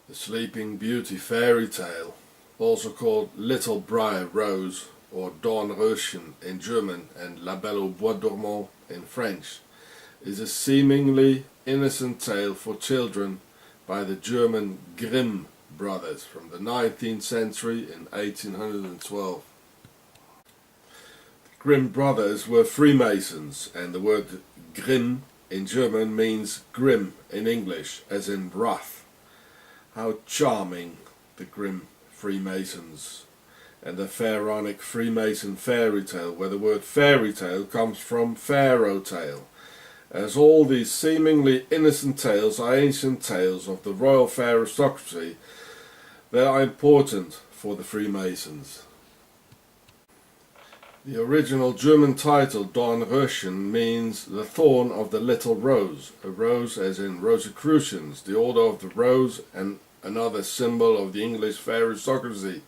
The Sleeping Beauty fairy tale, also called Little Briar Rose or Dornröschen in German and La Belle au Bois dormant in French, is a seemingly innocent tale for children by the German Grimm brothers from the 19th century in 1812. The Grimm brothers were Freemasons, and the word Grimm in German means grim in English, as in wrath. How charming, the Grimm Freemasons, and the Pharaonic Freemason fairy tale, where the word fairy tale comes from Pharaoh tale, as all these seemingly innocent tales are ancient tales of the royal aristocracy that are important for the Freemasons. The original German title Dornröschen means the thorn of the little rose, a rose as in Rosicrucians, the order of the rose, and another symbol of the English aristocracy,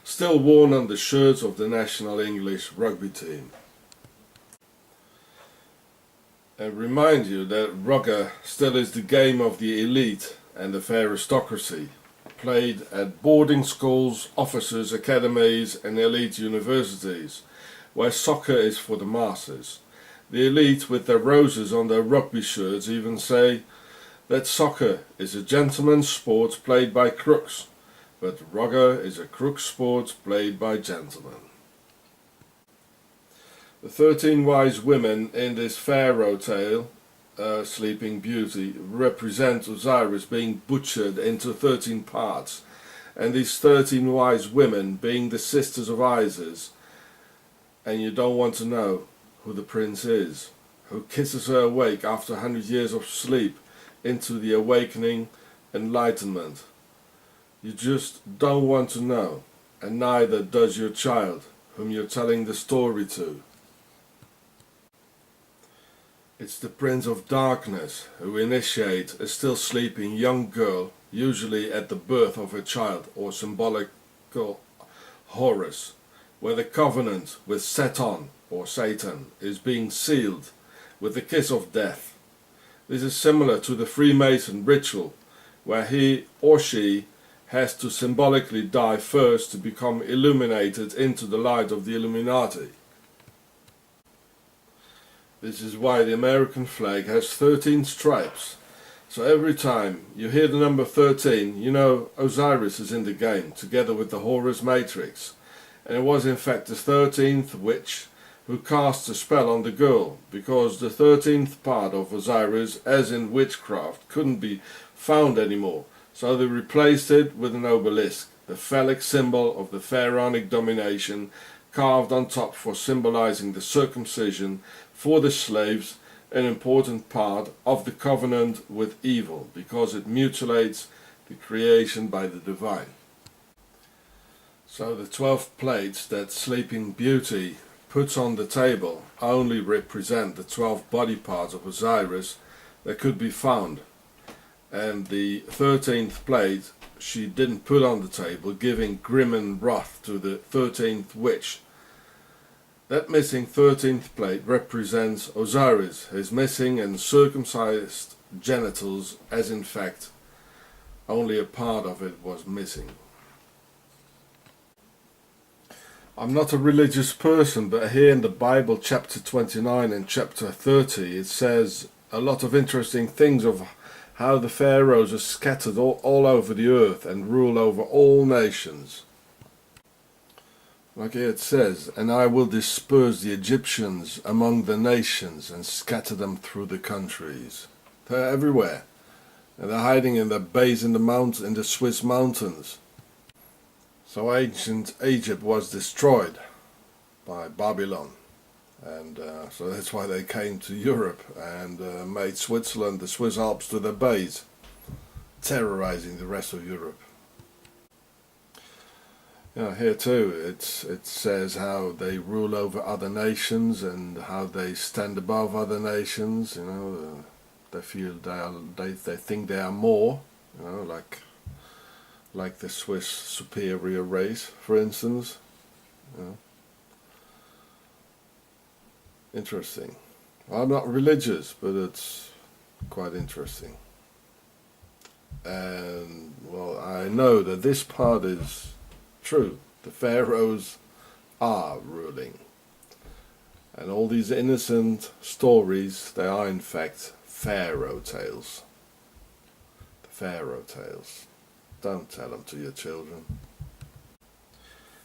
still worn on the shirts of the national English rugby team. I remind you that rugby still is the game of the elite and the aristocracy, played at boarding schools, officers' academies and elite universities, where soccer is for the masses. The elite with their roses on their rugby shirts even say that soccer is a gentleman's sport played by crooks, but rugby is a crook sport played by gentlemen. The 13 wise women in this Pharaoh tale, Sleeping Beauty, represent Osiris being butchered into 13 parts, and these 13 wise women being the sisters of Isis. And you don't want to know who the prince is, who kisses her awake after 100 years of sleep into the awakening enlightenment. You just don't want to know, and neither does your child, whom you're telling the story to. It's the Prince of Darkness who initiates a still sleeping young girl, usually at the birth of her child, or symbolical Horus, where the covenant with Satan or Satan is being sealed with the kiss of death. This is similar to the Freemason ritual, where he or she has to symbolically die first to become illuminated into the light of the Illuminati. This is why the American flag has 13 stripes. So every time you hear the number 13, you know Osiris is in the game, together with the Horus Matrix. And it was in fact the 13th witch who cast a spell on the girl, because the 13th part of Osiris, as in witchcraft, couldn't be found anymore. So they replaced it with an obelisk, the phallic symbol of the pharaonic domination, carved on top for symbolizing the circumcision for the slaves, an important part of the covenant with evil, because it mutilates the creation by the divine. So the 12 plates that Sleeping Beauty puts on the table only represent the 12 body parts of Osiris that could be found, and the 13th plate she didn't put on the table, giving grim and wrath to the 13th witch. That missing 13th plate represents Osiris, his missing and circumcised genitals, as in fact only a part of it was missing. I'm not a religious person, but here in the Bible, chapter 29 and chapter 30, it says a lot of interesting things of how the pharaohs are scattered all over the earth and rule over all nations. Like here it says, and I will disperse the Egyptians among the nations and scatter them through the countries. They're everywhere, and they're hiding in their base in the Swiss mountains. So ancient Egypt was destroyed by Babylon, and so that's why they came to Europe and made Switzerland, the Swiss Alps, to their base, terrorizing the rest of Europe. Here too it says how they rule over other nations and how they stand above other nations. They feel they think they are more, like the Swiss superior race, for instance. Interesting. Well, I'm not religious, but it's quite interesting. And well, I know that this part is true. The pharaohs are ruling. And all these innocent stories, they are in fact pharaoh tales. The pharaoh tales. Don't tell them to your children.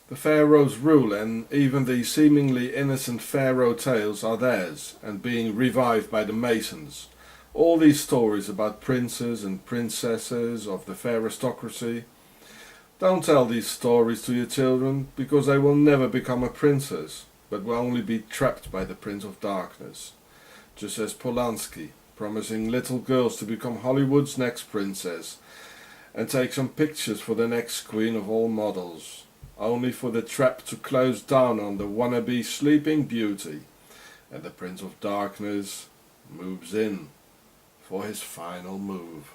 The pharaohs rule, and even the seemingly innocent pharaoh tales are theirs and being revived by the Masons. All these stories about princes and princesses of the pharaohstocracy. Don't tell these stories to your children, because they will never become a princess, but will only be trapped by the Prince of Darkness. Just as Polanski, promising little girls to become Hollywood's next princess and take some pictures for the next queen of all models, only for the trap to close down on the wannabe Sleeping Beauty, and the Prince of Darkness moves in for his final move.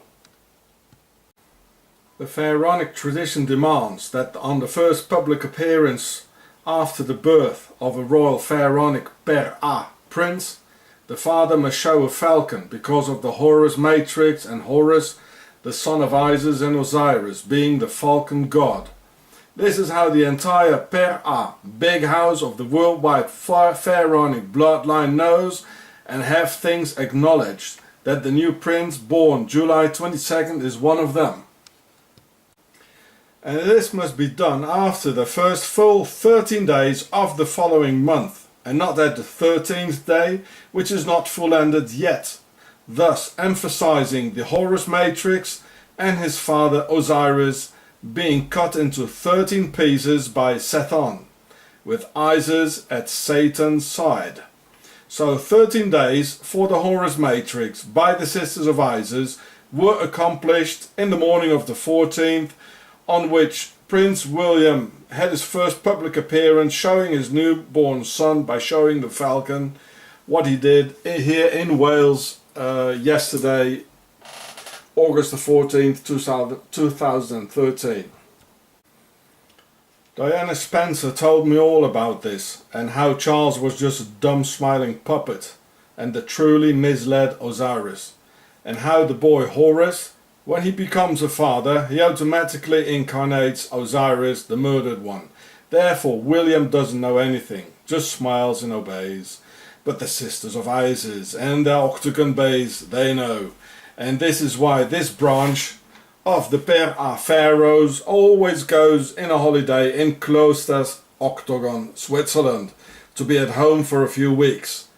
The pharaonic tradition demands that on the first public appearance after the birth of a royal pharaonic prince, the father must show a falcon because of the Horus matrix, and Horus, the son of Isis and Osiris, being the falcon god. This is how the entire big house of the worldwide pharaonic bloodline knows and have things acknowledged that the new prince born July 22nd is one of them. And this must be done after the first full 13 days of the following month, and not at the 13th day, which is not full ended yet, thus emphasizing the Horus matrix and his father Osiris being cut into 13 pieces by Sethon, with Isis at Satan's side. So 13 days for the Horus matrix by the sisters of Isis were accomplished in the morning of the 14th, on which Prince William had his first public appearance showing his newborn son by showing the falcon, what he did here in Wales yesterday, August the 14th, 2013. Diana Spencer told me all about this, and how Charles was just a dumb smiling puppet and the truly misled Osiris, and how the boy Horus, when he becomes a father, he automatically incarnates Osiris, the murdered one. Therefore William doesn't know anything, just smiles and obeys. But the sisters of Isis and their octagon base, they know. And this is why this branch of the pharaohs always goes in a holiday in Klosters Octagon, Switzerland, to be at home for a few weeks.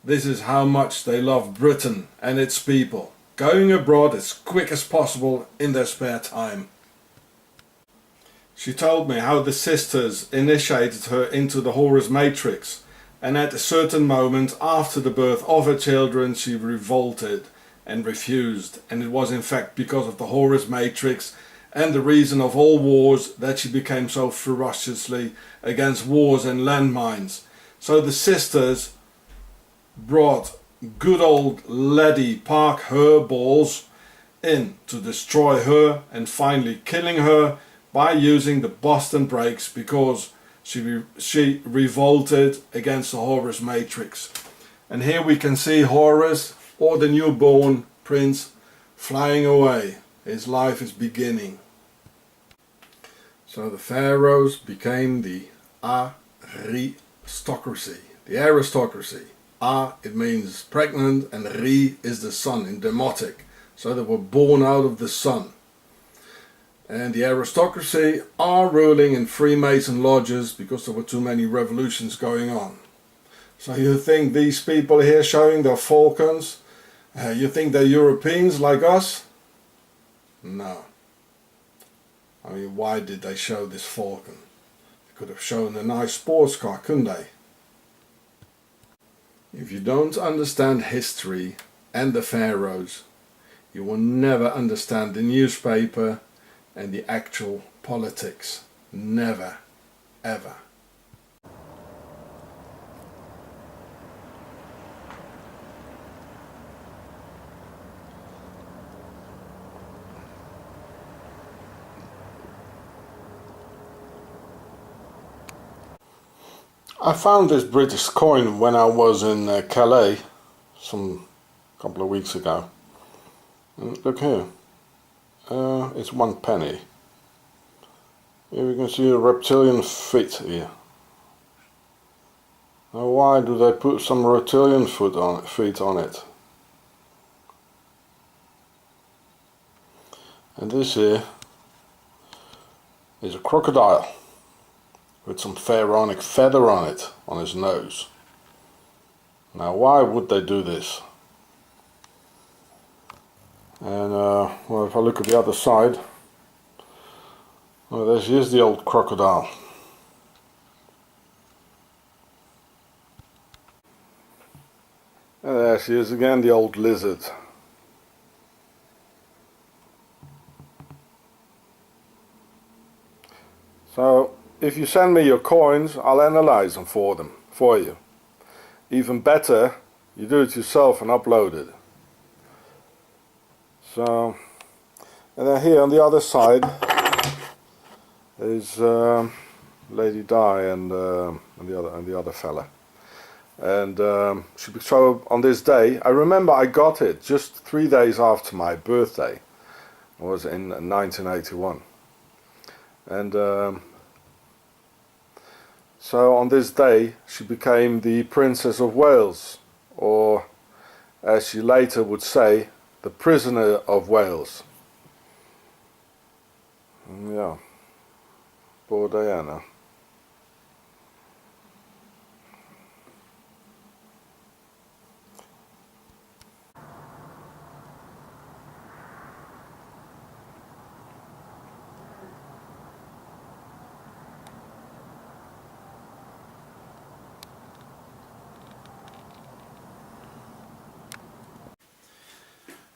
This is how much they love Britain and its people, going abroad as quick as possible in their spare time. She told me how the sisters initiated her into the Horus matrix, and at a certain moment after the birth of her children she revolted and refused, and it was in fact because of the Horus matrix and the reason of all wars that she became so ferociously against wars and landmines. So the sisters brought good old Lady Park her balls in to destroy her and finally killing her by using the Boston brakes, because she revolted against the Horus matrix. And here we can see Horus, or the newborn prince, flying away. His life is beginning. So the pharaohs became the aristocracy. The aristocracy. It means pregnant, and Ri is the sun in Demotic. So they were born out of the sun. And the aristocracy are ruling in Freemason lodges because there were too many revolutions going on. So you think these people here showing their falcons, you think they're Europeans like us? No. I mean, why did they show this falcon? They could have shown a nice sports car, couldn't they? If you don't understand history and the pharaohs, you will never understand the newspaper and the actual politics. Never, ever. I found this British coin when I was in Calais some couple of weeks ago. And look here. It's 1 penny. Here we can see a reptilian feet here. Now why do they put some reptilian feet on it? And this here is a crocodile with some pharaonic feather on it, on his nose. Now why would they do this? And well, if I look at the other side, well, here's the old crocodile. And there she is again, the old lizard. So if you send me your coins, I'll analyze them for you. Even better, you do it yourself and upload it. So, and then here on the other side is Lady Di and the other fella. And so on this day, I remember I got it just 3 days after my birthday. It was in 1981. And so on this day she became the Princess of Wales, or as she later would say, the Prisoner of Wales. Yeah, poor Diana.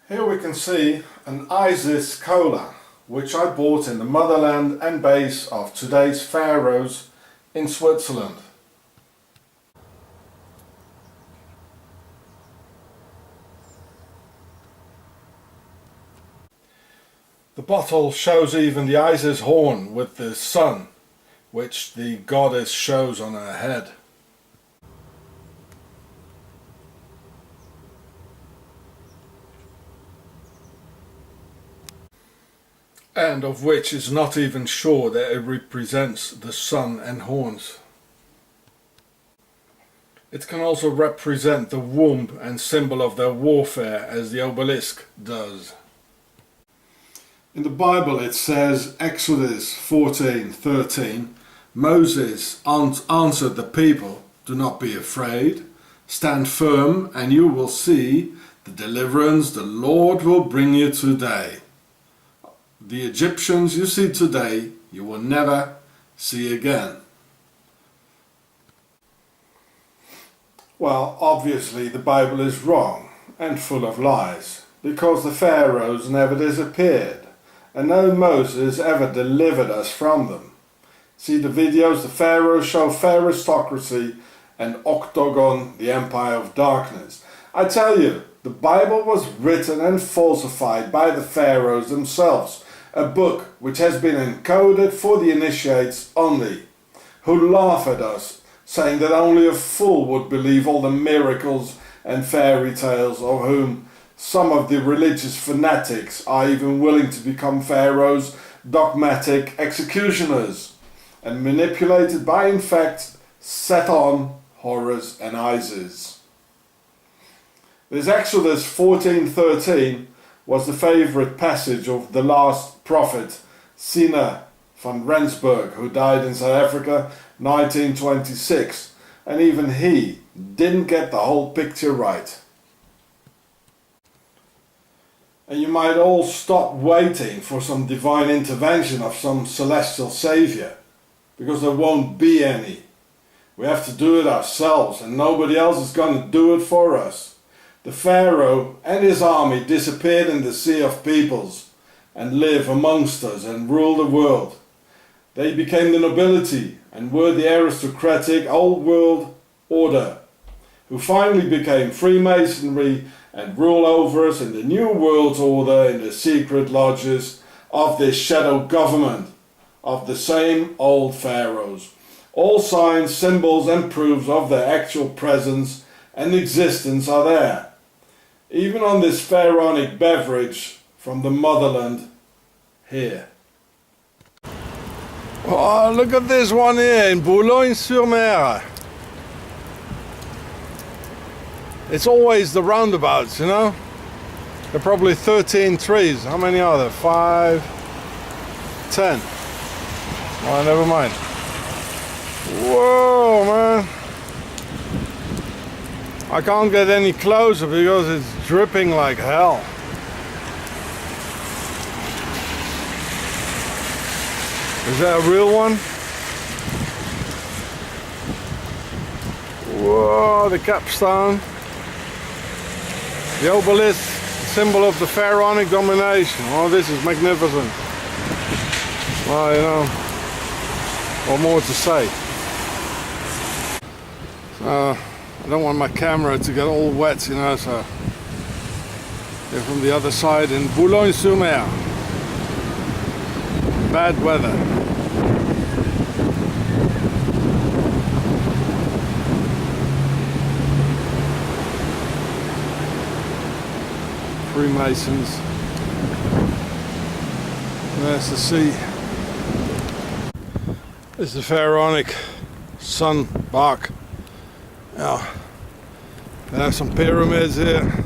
Here we can see an Isis cola, which I bought in the motherland and base of today's pharaohs in Switzerland. The bottle shows even the Isis horn with the sun, which the goddess shows on her head. And of which is not even sure that it represents the sun and horns. It can also represent the womb and symbol of their warfare, as the obelisk does. In the Bible it says, Exodus 14:13, Moses answered the people, "Do not be afraid, stand firm and you will see the deliverance the Lord will bring you today. The Egyptians you see today, you will never see again." Well, obviously the Bible is wrong and full of lies, because the pharaohs never disappeared, and no Moses ever delivered us from them. See the videos, the pharaohs show pharaohstocracy and Octagon, the empire of darkness. I tell you, the Bible was written and falsified by the pharaohs themselves, a book which has been encoded for the initiates only, who laugh at us, saying that only a fool would believe all the miracles and fairy tales, of whom some of the religious fanatics are even willing to become pharaohs, dogmatic executioners, and manipulated by, in fact, set on Horus and Isis. This Exodus 14:13 was the favourite passage of the last prophet, Sina van Rensburg, who died in South Africa 1926, and even he didn't get the whole picture right. And you might all stop waiting for some divine intervention of some celestial saviour, because there won't be any. We have to do it ourselves, and nobody else is going to do it for us. The Pharaoh and his army disappeared in the sea of peoples and live amongst us and rule the world. They became the nobility and were the aristocratic old world order, who finally became Freemasonry and rule over us in the new world order in the secret lodges of this shadow government of the same old pharaohs. All signs, symbols and proofs of their actual presence and existence are there. Even on this pharaonic beverage from the motherland, here. Oh, look at this one here in Boulogne-sur-Mer. It's always the roundabouts, you know? There are probably 13 trees. How many are there? 5, 10. Oh, never mind. Whoa, man. I can't get any closer because it's dripping like hell. Is that a real one? Whoa, the capstone. The obelisk, symbol of the pharaonic domination. Oh, this is magnificent. Well, you know, what more to say? I don't want my camera to get all wet, you know, so they're from the other side in Boulogne-sur-Mer. Bad weather. Freemasons. There's the sea. This is the pharaonic sun bark. Now, they have some pyramids here.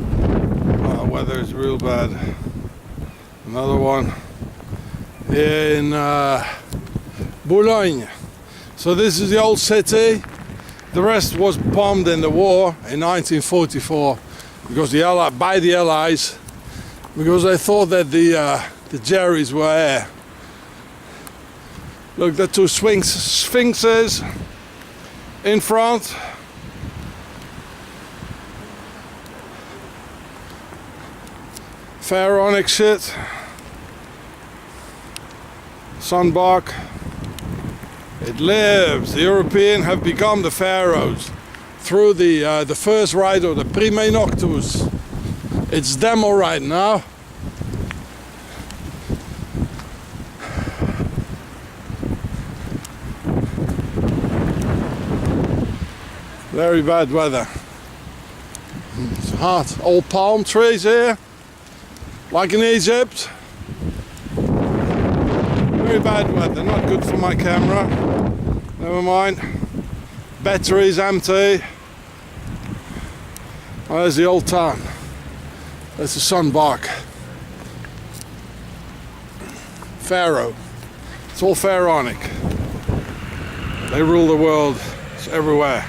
Oh, weather is real bad. Another one here in Boulogne. So this is the old city. The rest was bombed in the war in 1944 because by the Allies, because they thought that the giurehs were air. Look, the two sphinxes in front. Pharaonic shit. Sunbark. It lives. The Europeans have become the pharaohs through the first rite of the Prime Noctus. It's them all right now. Very bad weather. It's hot. Old palm trees here, like in Egypt. Very bad weather, not good for my camera. Never mind. Battery's empty. Oh, there's the old town. There's the sunbark. Pharaoh. It's all pharaonic. They rule the world. It's everywhere.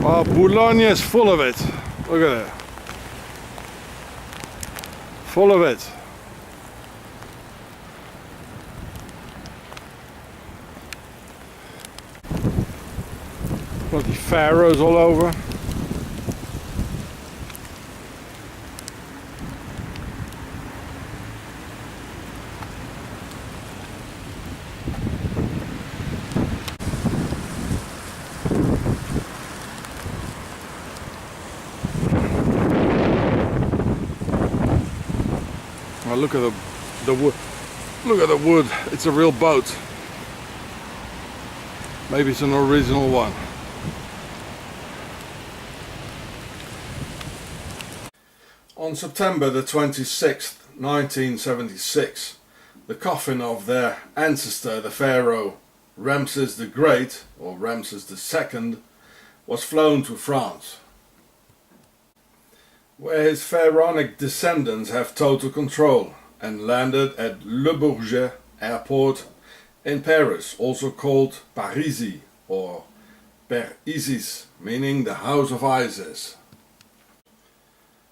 Oh, Boulogne is full of it. Look at it. Full of it. Bloody pharaohs all over. Oh, look at the wood. Look at the wood. It's a real boat. Maybe it's an original one. On September the 26th, 1976, the coffin of their ancestor, the Pharaoh Ramses the Great, or Ramses II, was flown to France, where his pharaonic descendants have total control, and landed at Le Bourget airport in Paris, also called Parisi or Per Isis, meaning the House of Isis,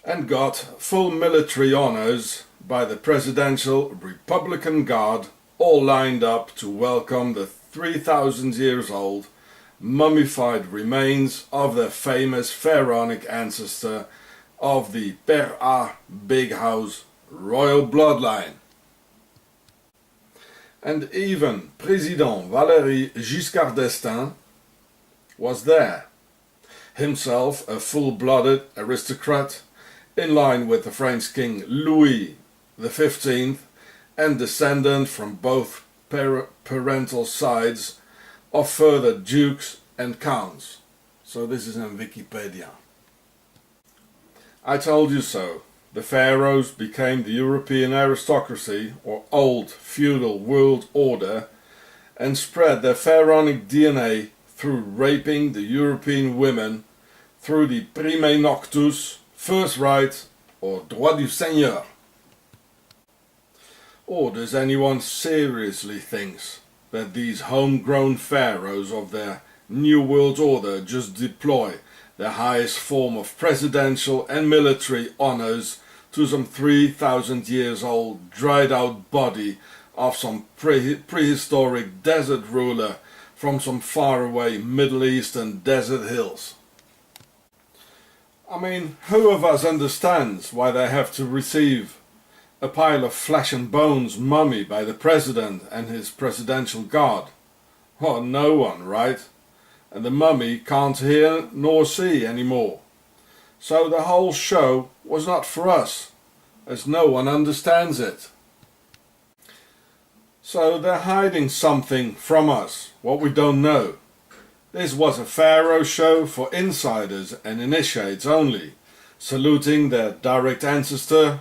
and got full military honors by the Presidential Republican Guard, all lined up to welcome the 3,000 years old mummified remains of their famous pharaonic ancestor of the Per Big House royal bloodline. And even President Valéry Giscard d'Estaing was there, himself a full-blooded aristocrat, in line with the French King Louis XV, and descendant from both parental sides of further dukes and counts. So this is in Wikipedia. I told you so. the pharaohs became the European aristocracy, or old feudal world order, and spread their pharaonic DNA through raping the European women through the prime noctus, first right, or droit du seigneur. Or does anyone seriously think that these homegrown pharaohs of their New World Order just deploy their highest form of presidential and military honors to some 3,000 years old dried out body of some prehistoric desert ruler from some faraway Middle Eastern desert hills? I mean, who of us understands why they have to receive a pile of flesh and bones mummy by the president and his presidential guard? Well, no one, right? And the mummy can't hear nor see anymore. So the whole show was not for us, as no one understands it. So they're hiding something from us, what we don't know. This was a pharaoh show for insiders and initiates only, saluting their direct ancestor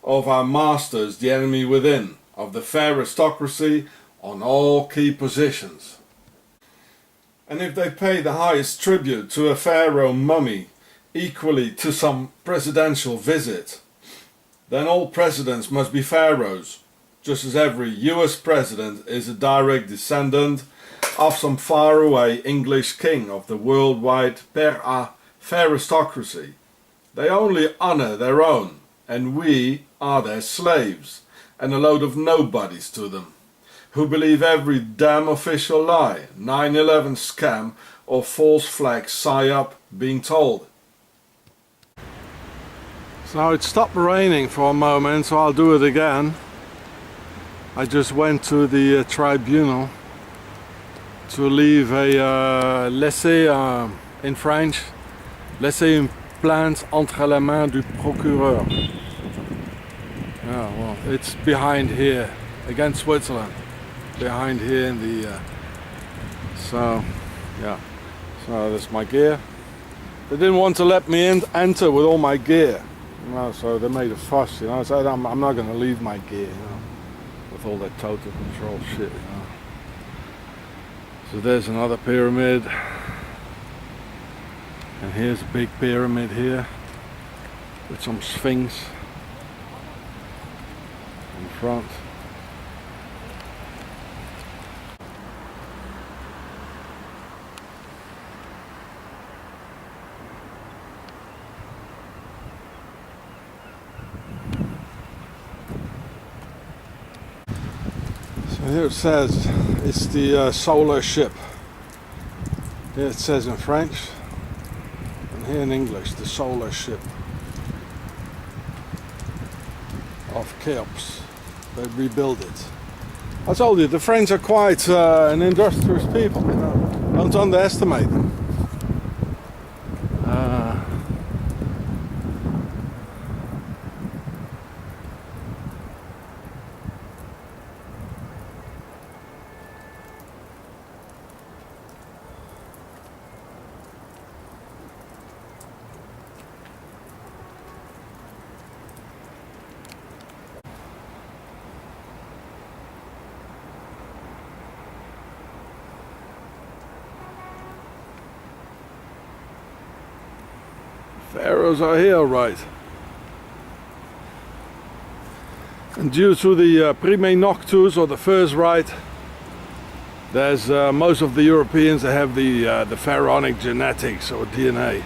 of our masters, the enemy within, of the aristocracy on all key positions. And if they pay the highest tribute to a pharaoh mummy equally to some presidential visit, then all presidents must be pharaohs, just as every US president is a direct descendant of some faraway English king of the worldwide aristocracy. They only honor their own, and we are their slaves, and a load of nobodies to them, who believe every damn official lie, 9/11 scam or false flag psyop being told. So it stopped raining for a moment, so I'll do it again. I just went to the tribunal to leave a laisser in French, laisser une plainte entre les mains du procureur. Yeah, well, it's behind here, against Switzerland, behind here in the, so, yeah, so that's my gear. They didn't want to let me enter with all my gear, you know, so they made a fuss, you know, so I'm not going to leave my gear, you know, with all that total control shit, you know. So there's another pyramid, and here's a big pyramid here with some sphinx in front. So here it says it's the solar ship. Here it says in French, and here in English, the solar ship of Cheops. They rebuild it. I told you, the French are quite an industrious people, you know. Don't underestimate them. Pharaohs are here, right? And due to the prime noctus, or the first rite, there's most of the Europeans that have the pharaonic genetics or DNA.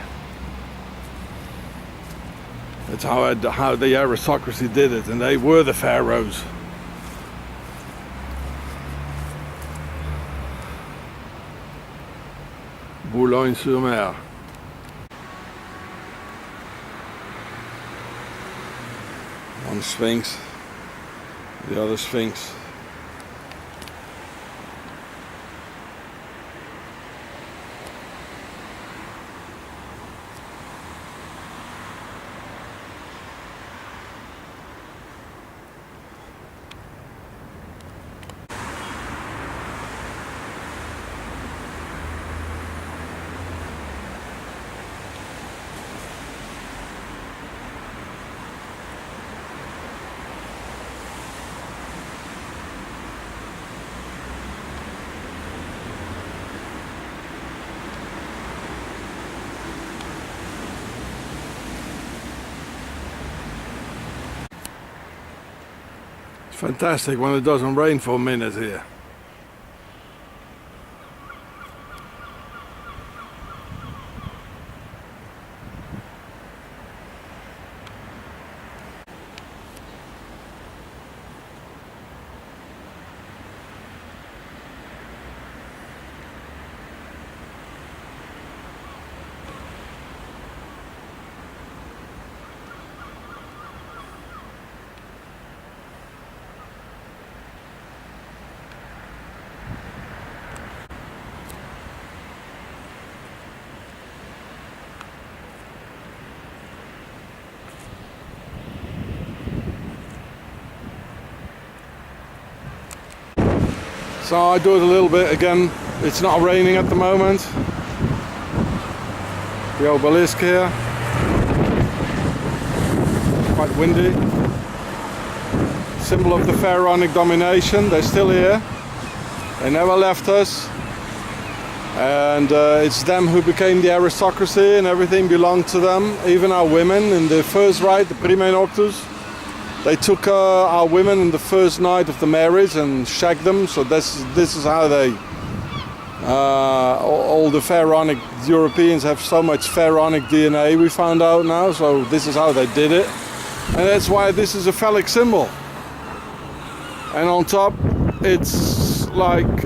That's how the aristocracy did it, and they were the pharaohs. Boulogne-sur-Mer. One sphinx, the other sphinx. Fantastic when it doesn't rain for a minute here. So I do it a little bit again. It's not raining at the moment. The obelisk here. Quite windy. Symbol of the pharaonic domination. They're still here. They never left us. And it's them who became the aristocracy, and everything belonged to them. Even our women in the first rite, the Prime Noctus. They took our women in the first night of the marriage and shagged them. So this is how they... all the pharaonic Europeans have so much pharaonic DNA, we found out now. So this is how they did it. And that's why this is a phallic symbol. And on top it's like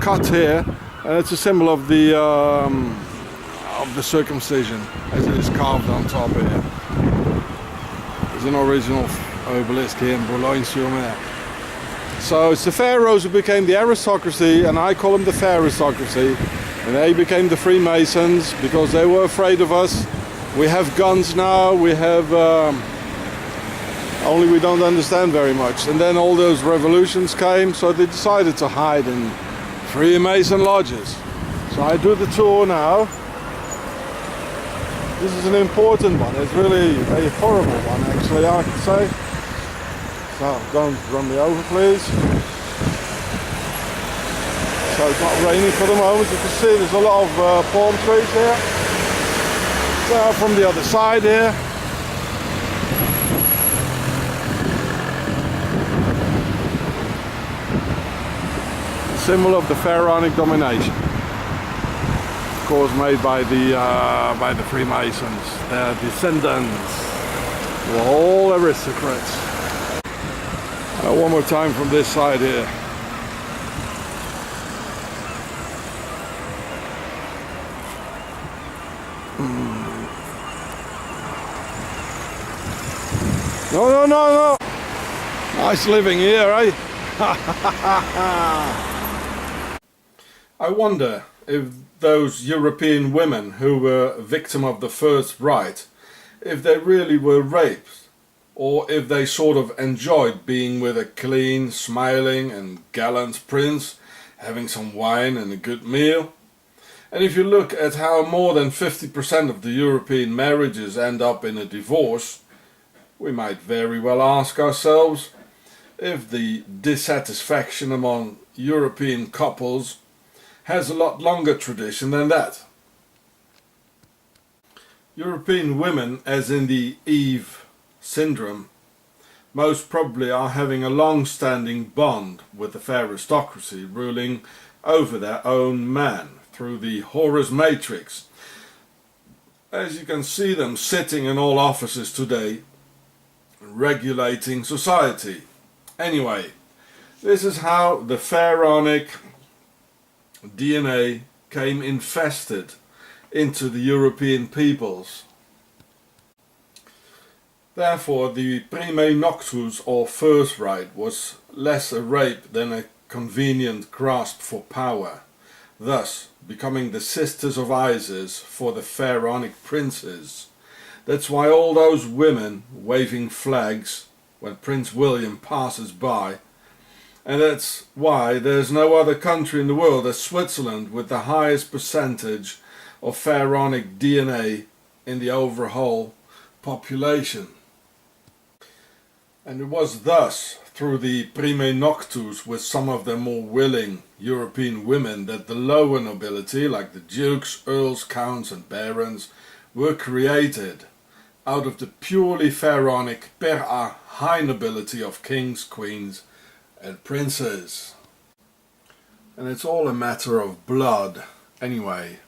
cut here. And it's a symbol of the circumcision, as it is carved on top here. There's an original obelisk here in Boulogne-sur-Mer. So it's the pharaohs who became the aristocracy, and I call them the Pharaohsocracy. And they became the Freemasons because they were afraid of us. We have guns now, we have... only we don't understand very much. And then all those revolutions came, so they decided to hide in Freemason lodges. So I do the tour now. This is an important one. It's really a horrible one, actually, I can say. So don't run me over, please. So it's not raining for the moment. You can see there's a lot of palm trees here. So from the other side here. Symbol of the pharaonic domination. Of course, made by the Freemasons, their descendants, who are all aristocrats. One more time from this side here. No. Nice living here, eh? I wonder if those European women who were victim of the first rite, if they really were raped, or if they sort of enjoyed being with a clean, smiling and gallant prince, having some wine and a good meal. And if you look at how more than 50% of the European marriages end up in a divorce, we might very well ask ourselves if the dissatisfaction among European couples has a lot longer tradition than that. European women, as in the Eve syndrome, most probably are having a long-standing bond with the Pharaohsocracy ruling over their own man through the Horus matrix. As you can see them sitting in all offices today, regulating society. Anyway, this is how the pharaonic DNA came infested into the European peoples. Therefore, the Prime Noctus, or first rite, was less a rape than a convenient grasp for power, thus becoming the sisters of Isis for the pharaonic princes. That's why all those women waving flags when Prince William passes by, and that's why there's no other country in the world as Switzerland with the highest percentage of pharaonic DNA in the overall population. And it was thus through the Prime Noctus with some of the more willing European women that the lower nobility, like the dukes, earls, counts and barons, were created out of the purely pharaonic PHARAOHS high nobility of kings, queens and princes. And it's all a matter of blood anyway,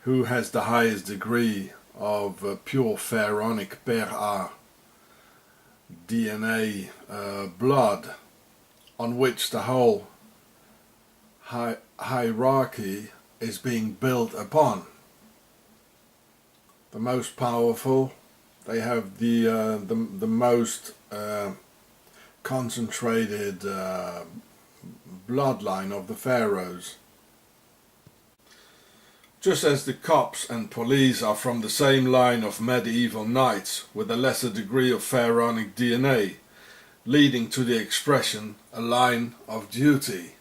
who has the highest degree of pure pharaonic PHARAOHS DNA blood, on which the whole hierarchy is being built upon. The most powerful, they have the most concentrated bloodline of the pharaohs. Just as the cops and police are from the same line of medieval knights with a lesser degree of pharaonic DNA, leading to the expression a line of duty.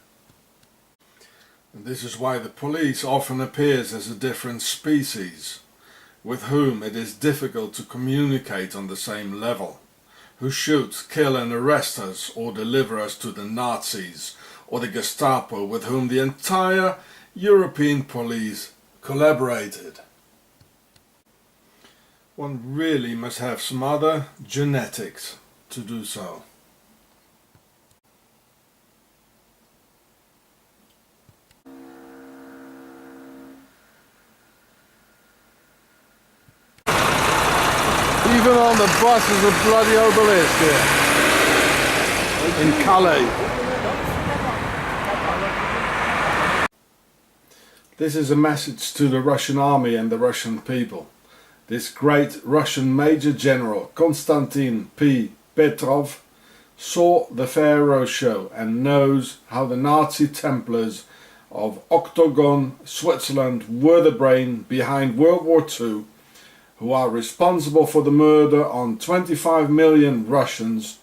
And this is why the police often appears as a different species, with whom it is difficult to communicate on the same level, who shoot, kill and arrest us or deliver us to the Nazis or the Gestapo, with whom the entire European police collaborated. One really must have some other genetics to do so. Even on the bus is a bloody obelisk here. In Calais. This is a message to the Russian army and the Russian people. This great Russian Major General Konstantin P. Petrov saw the Pharaoh show and knows how the Nazi Templars of Octagon, Switzerland were the brain behind World War II, who are responsible for the murder on 25 million Russians,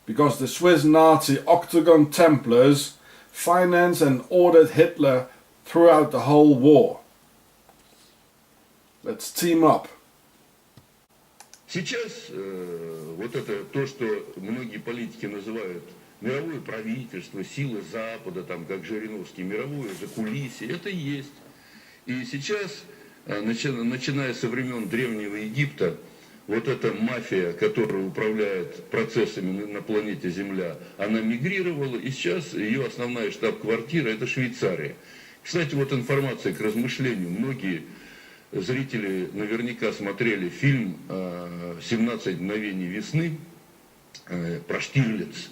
because the Swiss Nazi Octagon Templars financed and ordered Hitler throughout the whole war. Let's team up. Сейчас вот это то, что многие политики называют мировое правительство, силы Запада, там как Жириновский, мировое закулисье, это и есть. И сейчас, начиная со времен Древнего Египта, вот эта мафия, которая управляет процессами на планете Земля, она мигрировала, и сейчас ее основная штаб-квартира – это Швейцария. Кстати, вот информация к размышлению. Многие зрители наверняка смотрели фильм «17 мгновений весны» про Штирлиц.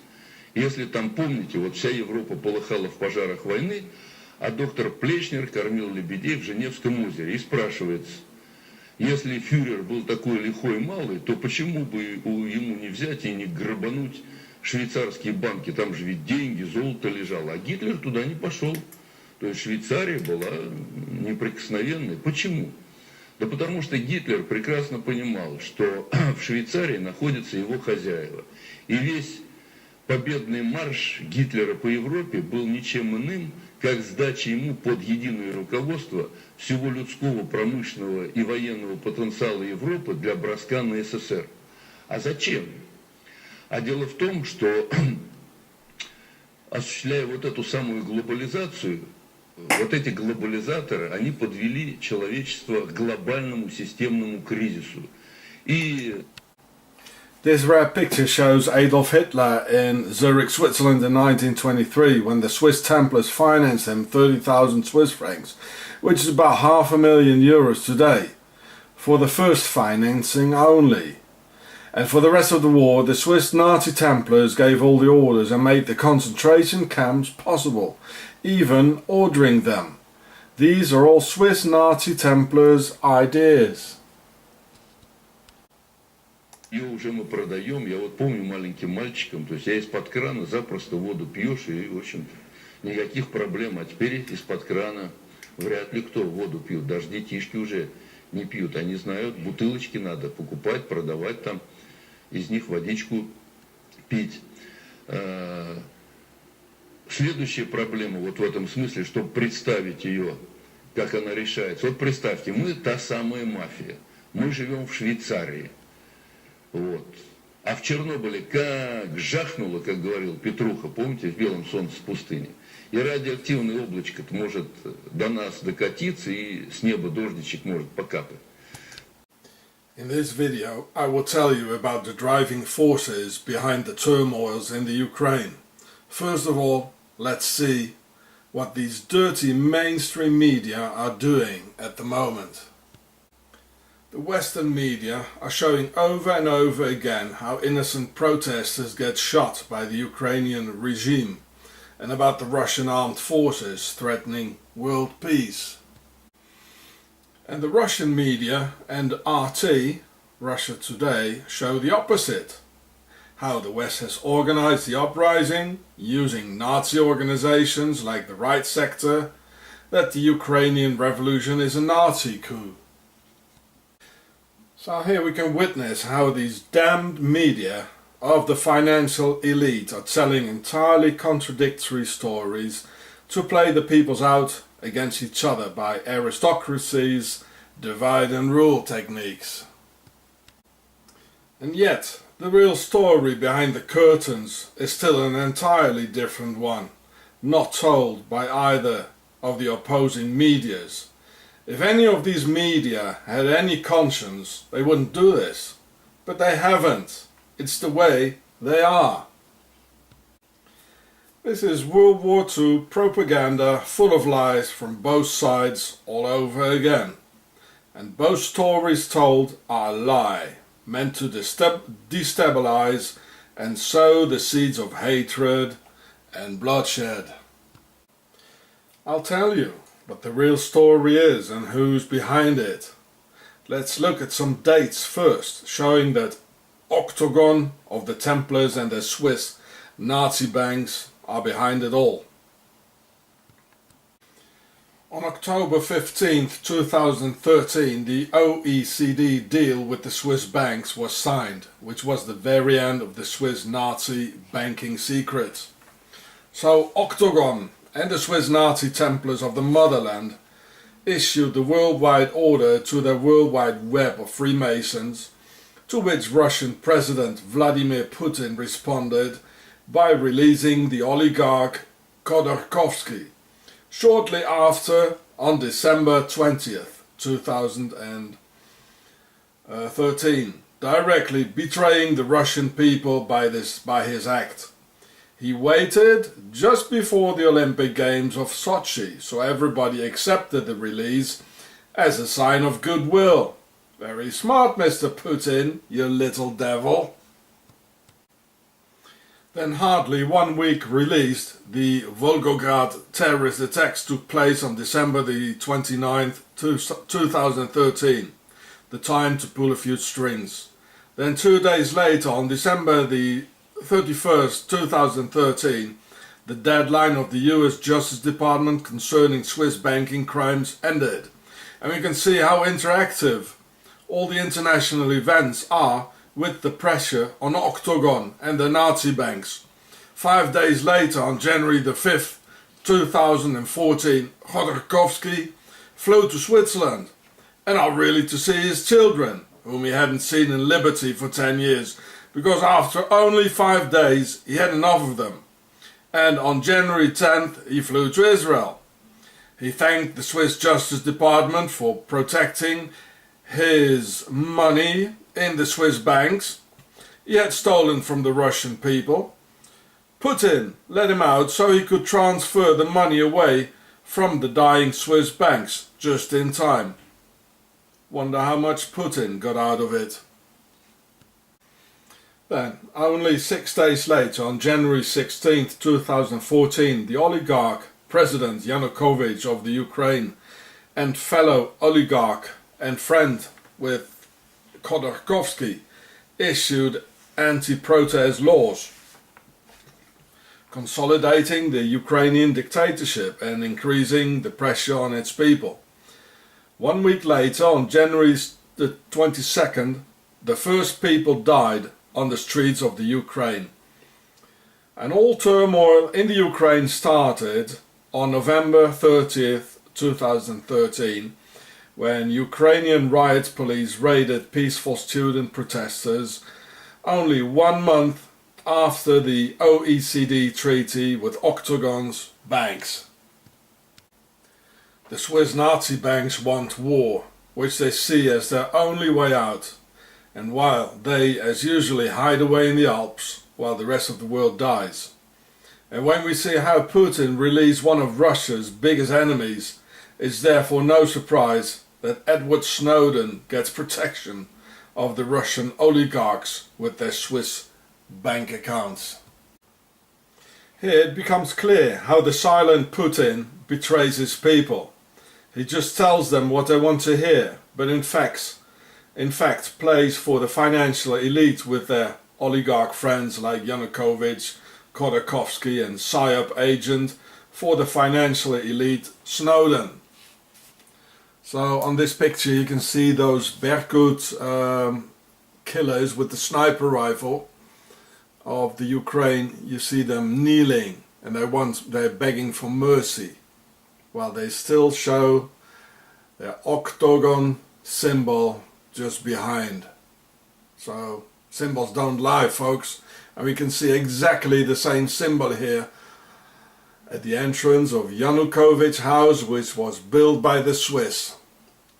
Если там помните, вот вся Европа полыхала в пожарах войны, а доктор Плечнер кормил лебедей в Женевском озере. И спрашивается, если фюрер был такой лихой малый, то почему бы ему не взять и не грабануть швейцарские банки? Там же ведь деньги, золото лежало, а Гитлер туда не пошел. То есть Швейцария была неприкосновенной. Почему? Да потому что Гитлер прекрасно понимал, что в Швейцарии находятся его хозяева. И весь победный марш Гитлера по Европе был ничем иным, как сдача ему под единое руководство всего людского, промышленного и военного потенциала Европы для броска на СССР. А зачем? А дело в том, что осуществляя вот эту самую глобализацию, вот эти глобализаторы, они подвели человечество к глобальному системному кризису. И This rare picture shows Adolf Hitler in Zurich, Switzerland in 1923, when the Swiss Templars financed him 30,000 Swiss francs, which is about €500,000 today, for the first financing only. And for the rest of the war, the Swiss Nazi Templars gave all the orders and made the concentration camps possible, even ordering them. These are all Swiss Nazi Templars' ideas. ее уже мы продаем. Я вот помню маленьким мальчиком, то есть я из-под крана запросто воду пьешь, и, в общем-то, никаких проблем. А теперь из-под крана вряд ли кто воду пьет. Даже детишки уже не пьют. Они знают, бутылочки надо покупать, продавать там, из них водичку пить. Следующая проблема вот в этом смысле, чтобы представить ее, как она решается. Вот представьте, мы та самая мафия. Мы живем в Швейцарии. Вот. А в Чернобыле как жахнуло, как говорил Петруха, помните, в белом солнце пустыни. И радиоактивное облачко может до нас докатиться, и с неба дождичек может покапать. In this video I will tell you about the driving forces behind the turmoils in the Ukraine. First of all, let's see what these dirty mainstream media are doing at the moment. The Western media are showing over and over again how innocent protesters get shot by the Ukrainian regime and about the Russian armed forces threatening world peace. And the Russian media and RT, Russia Today, show the opposite. How the West has organized the uprising using Nazi organizations like the Right Sector, that the Ukrainian revolution is a Nazi coup. So here we can witness how these damned media of the financial elite are telling entirely contradictory stories to play the peoples out against each other by aristocracies, divide and rule techniques. And yet, the real story behind the curtains is still an entirely different one, not told by either of the opposing medias. If any of these media had any conscience, they wouldn't do this. But they haven't. It's the way they are. This is World War II propaganda full of lies from both sides all over again. And both stories told are a lie, meant to destabilize and sow the seeds of hatred and bloodshed. I'll tell you what the real story is and who's behind it. Let's look at some dates first, showing that Octagon of the Templars and their Swiss Nazi banks are behind it all. On October 15th, 2013, the OECD deal with the Swiss banks was signed, which was the very end of the Swiss Nazi banking secret. So Octagon and the Swiss Nazi Templars of the motherland issued the worldwide order to their worldwide web of Freemasons, to which Russian President Vladimir Putin responded by releasing the oligarch Khodorkovsky shortly after, on December 20th, 2013, directly betraying the Russian people by his act. He waited just before the Olympic Games of Sochi, so everybody accepted the release as a sign of goodwill. Very smart, Mr. Putin, you little devil. Then hardly 1 week released, the Volgograd terrorist attacks took place on December the 29th, 2013. The time to pull a few strings. Then 2 days later, on December the 31st, 2013, the deadline of the US Justice Department concerning Swiss banking crimes ended. And we can see how interactive all the international events are with the pressure on Octagon and the Nazi banks. 5 days later, on January the 5th, 2014, Khodorkovsky flew to Switzerland, and not really to see his children, whom he hadn't seen in liberty for 10 years, because after only 5 days he had enough of them. And on January 10th he flew to Israel. He thanked the Swiss Justice Department for protecting his money in the Swiss banks he had stolen from the Russian people. Putin let him out so he could transfer the money away from the dying Swiss banks just in time. Wonder how much Putin got out of it. Then, only 6 days later, on January 16th, 2014, the oligarch President Yanukovych of the Ukraine and fellow oligarch and friend with Khodorkovsky issued anti-protest laws, consolidating the Ukrainian dictatorship and increasing the pressure on its people. 1 week later, on January the 22nd, the first people died on the streets of the Ukraine. And all turmoil in the Ukraine started on November 30th, 2013, when Ukrainian riot police raided peaceful student protesters only 1 month after the OECD treaty with Octagon's banks. The Swiss Nazi banks want war, which they see as their only way out and while they, as usually, hide away in the Alps while the rest of the world dies. And when we see how Putin released one of Russia's biggest enemies, it's therefore no surprise that Edward Snowden gets protection of the Russian oligarchs with their Swiss bank accounts. Here it becomes clear how the silent Putin betrays his people. He just tells them what they want to hear, but in fact plays for the financial elite with their oligarch friends like Yanukovych, Khodorkovsky and PSYOP agent for the financial elite Snowden. So on this picture you can see those Berkut killers with the sniper rifle of the Ukraine. You see them kneeling and they're begging for mercy, while they still show their octagon symbol just behind. So symbols don't lie, folks, and we can see exactly the same symbol here at the entrance of Yanukovych house, which was built by the Swiss.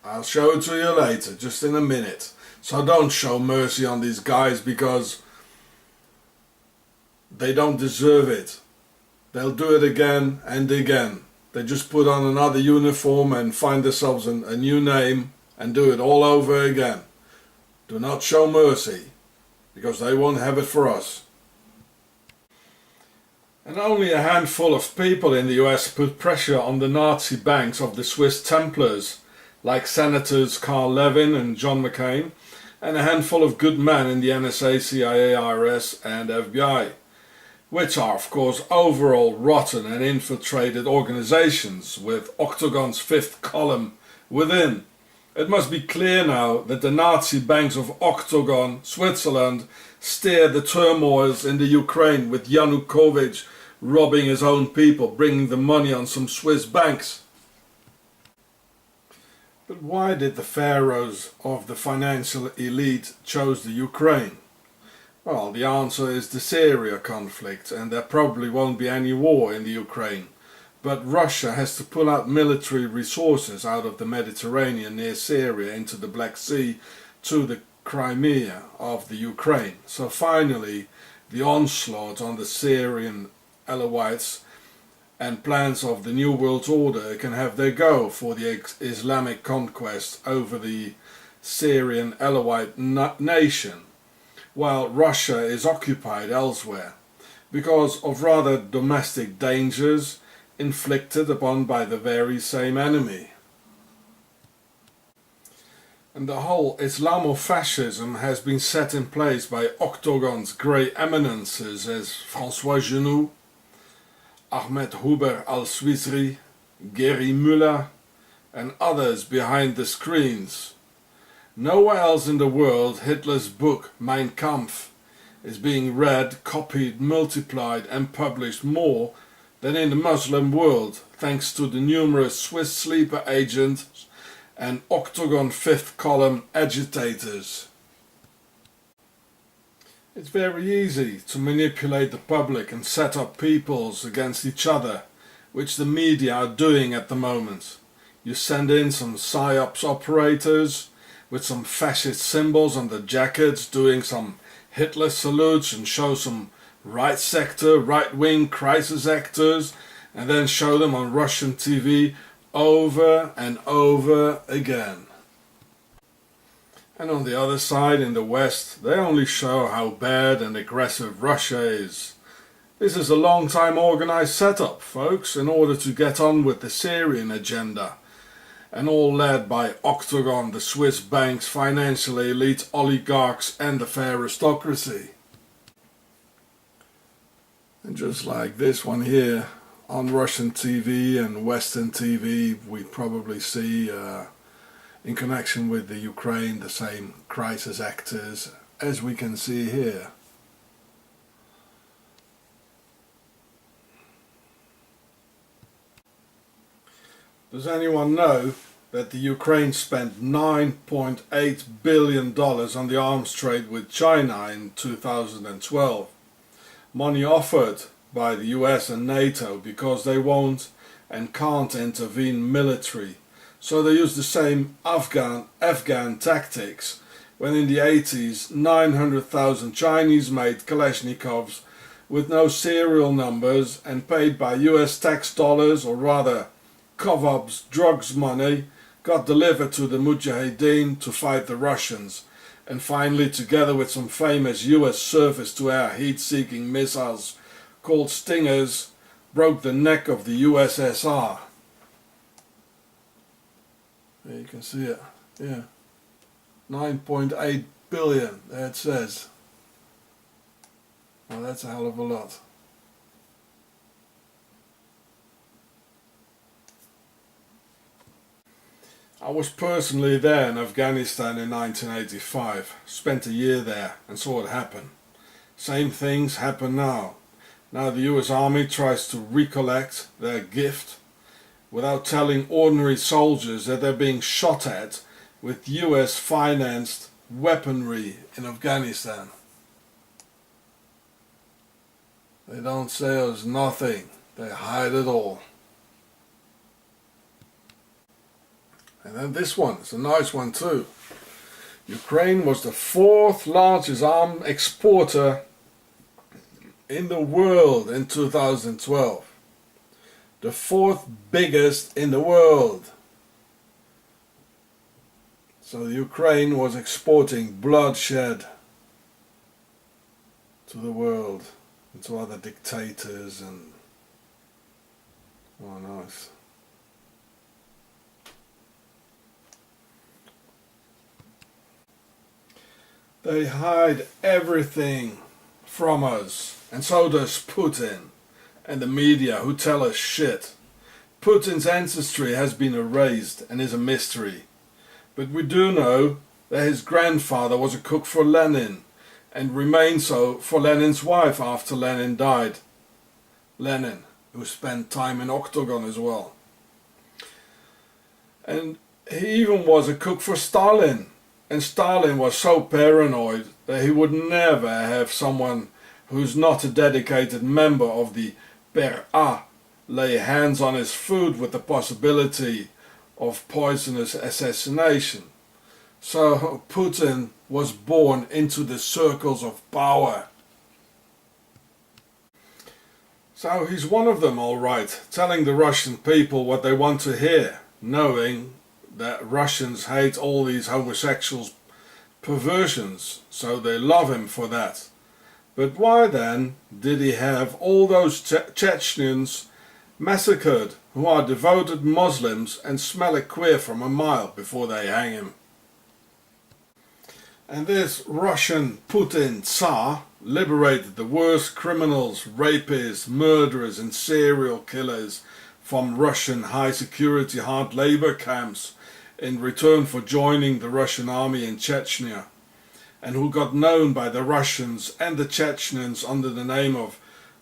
I'll show it to you later, just in a minute. So don't show mercy on these guys, because they don't deserve it. They'll do it again and again. They just put on another uniform and find themselves a new name and do it all over again. Do not show mercy, because they won't have it for us. And only a handful of people in the US put pressure on the Nazi banks of the Swiss Templars, like Senators Carl Levin and John McCain, and a handful of good men in the NSA, CIA, IRS and FBI, which are of course overall rotten and infiltrated organizations with Octagon's fifth column within. It must be clear now that the Nazi banks of Octagon, Switzerland, steer the turmoils in the Ukraine, with Yanukovych robbing his own people, bringing the money on some Swiss banks. But why did the pharaohs of the financial elite choose the Ukraine? Well, the answer is the Syria conflict, and there probably won't be any war in the Ukraine. But Russia has to pull out military resources out of the Mediterranean near Syria into the Black Sea to the Crimea of the Ukraine. So finally, the onslaught on the Syrian Alawites and plans of the New World Order can have their go for the Islamic conquest over the Syrian Alawite nation, while Russia is occupied elsewhere because of rather domestic dangers inflicted upon by the very same enemy. And the whole Islamofascism has been set in place by Octagon's grey eminences as François Genoux, Ahmed Huber al-Swizri, Gary Müller and others behind the screens. Nowhere else in the world Hitler's book Mein Kampf is being read, copied, multiplied and published more than in the Muslim world, thanks to the numerous Swiss sleeper agents and Octagon fifth column agitators. It's very easy to manipulate the public and set up peoples against each other, which the media are doing at the moment. You send in some PSYOPs operators with some fascist symbols on the jackets, doing some Hitler salutes, and show some right sector, right-wing crisis actors, and then show them on Russian TV over and over again. And on the other side, in the West, they only show how bad and aggressive Russia is. This is a long-time organized setup, folks, in order to get on with the Syrian agenda, and all led by Octagon, the Swiss banks, financial elite, oligarchs and the aristocracy. And just like this one here, on Russian TV and Western TV, we probably see in connection with the Ukraine the same crisis actors as we can see here. Does anyone know that the Ukraine spent $9.8 billion on the arms trade with China in 2012? Money offered by the US and NATO because they won't and can't intervene military. So they use the same Afghan tactics, when in the 80s 900,000 Chinese-made Kalashnikovs with no serial numbers and paid by US tax dollars, or rather Kovob's drugs money, got delivered to the Mujahideen to fight the Russians, and finally, together with some famous US surface-to-air heat-seeking missiles called Stingers, broke the neck of the USSR. There you can see it, yeah. 9.8 billion, there it says. Well, that's a hell of a lot. I was personally there in Afghanistan in 1985, spent a year there and saw it happen. Same things happen now. Now the US Army tries to recollect their gift without telling ordinary soldiers that they're being shot at with US financed weaponry in Afghanistan. They don't say us nothing, they hide it all. And then this one, it's a nice one too. Ukraine was the 4th largest arms exporter in the world in 2012. The 4th biggest in the world. So Ukraine was exporting bloodshed to the world and to other dictators and... oh, nice. They hide everything from us, and so does Putin and the media who tell us shit. Putin's ancestry has been erased and is a mystery. But we do know that his grandfather was a cook for Lenin and remained so for Lenin's wife after Lenin died. Lenin, who spent time in Octagon as well. And he even was a cook for Stalin. And Stalin was so paranoid that he would never have someone who's not a dedicated member of the PHARAOHS lay hands on his food with the possibility of poisonous assassination. So Putin was born into the circles of power. So he's one of them, all right, telling the Russian people what they want to hear, knowing that Russians hate all these homosexuals' perversions, so they love him for that. But why then did he have all those Chechens massacred who are devoted Muslims and smell it queer from a mile before they hang him? And this Russian Putin Tsar liberated the worst criminals, rapists, murderers and serial killers from Russian high-security hard labor camps in return for joining the Russian army in Chechnya, and who got known by the Russians and the Chechens under the name of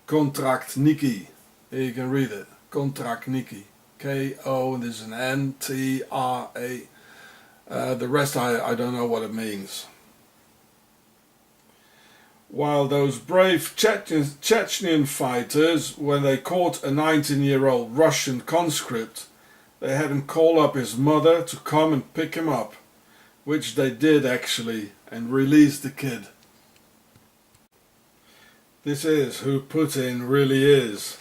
Kontraktniki. Here you can read it, Kontraktniki, K-O, and there's an N-T-R-A. The rest I don't know what it means. While those brave Chechen fighters, when they caught a 19-year-old Russian conscript, they had him call up his mother to come and pick him up, which they did actually, and release the kid. This is who Putin really is,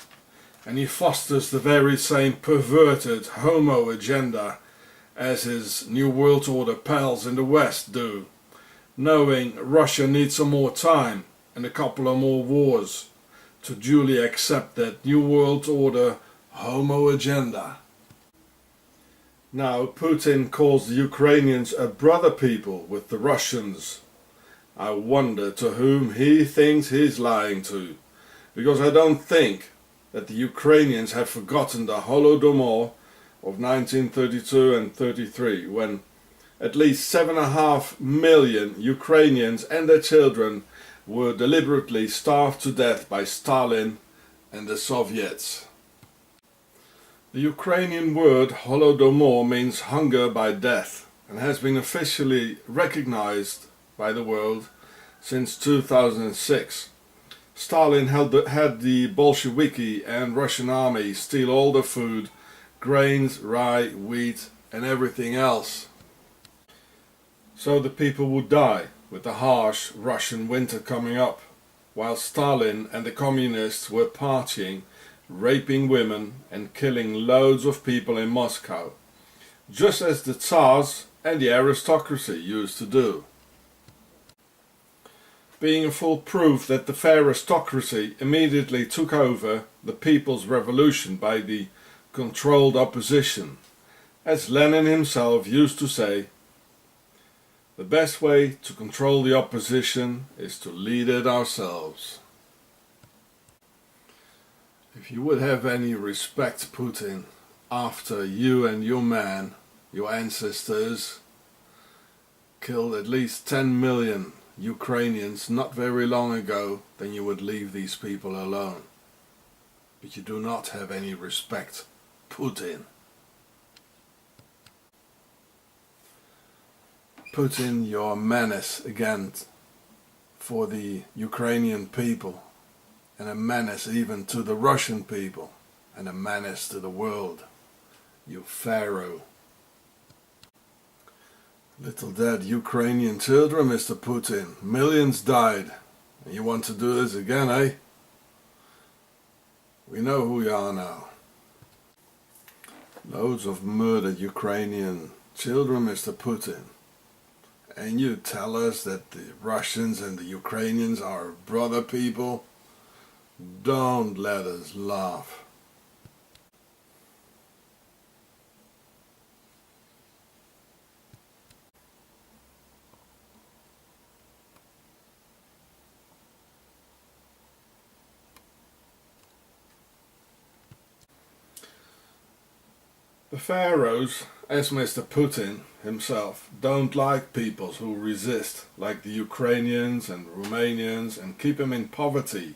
and he fosters the very same perverted homo agenda as his New World Order pals in the West do, knowing Russia needs some more time and a couple of more wars to duly accept that New World Order homo agenda. Now Putin calls the Ukrainians a brother people with the Russians. I wonder to whom he thinks he's lying to, because I don't think that the Ukrainians have forgotten the Holodomor of 1932 and 33, when at least 7.5 million Ukrainians and their children were deliberately starved to death by Stalin and the Soviets. The Ukrainian word Holodomor means hunger by death and has been officially recognized by the world since 2006. Stalin had the Bolsheviki and Russian army steal all the food, grains, rye, wheat and everything else. So the people would die with the harsh Russian winter coming up, while Stalin and the communists were partying, raping women and killing loads of people in Moscow, just as the Tsars and the aristocracy used to do. Being a full proof that the aristocracy immediately took over the people's revolution by the controlled opposition. As Lenin himself used to say, the best way to control the opposition is to lead it ourselves. If you would have any respect, Putin, after you and your man, your ancestors, killed at least 10 million Ukrainians not very long ago, then you would leave these people alone. But you do not have any respect, Putin. Putin, you're a menace again for the Ukrainian people, and a menace even to the Russian people, and a menace to the world. You Pharaoh. Little dead Ukrainian children, Mr. Putin. Millions died. And you want to do this again, eh? We know who you are now. Loads of murdered Ukrainian children, Mr. Putin. And you tell us that the Russians and the Ukrainians are brother people? Don't let us laugh. The pharaohs, as Mr. Putin himself, don't like peoples who resist, like the Ukrainians and Romanians, and keep them in poverty,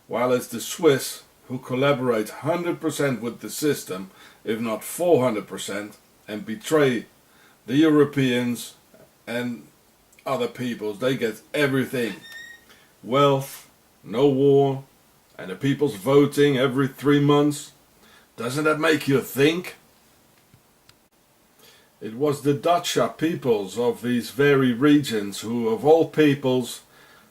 while it's the Swiss who collaborate 100% with the system, if not 400%, and betray the Europeans and other peoples. They get everything. Wealth, no war, and the people's voting every 3 months. Doesn't that make you think? It was the Dacha peoples of these very regions who, of all peoples,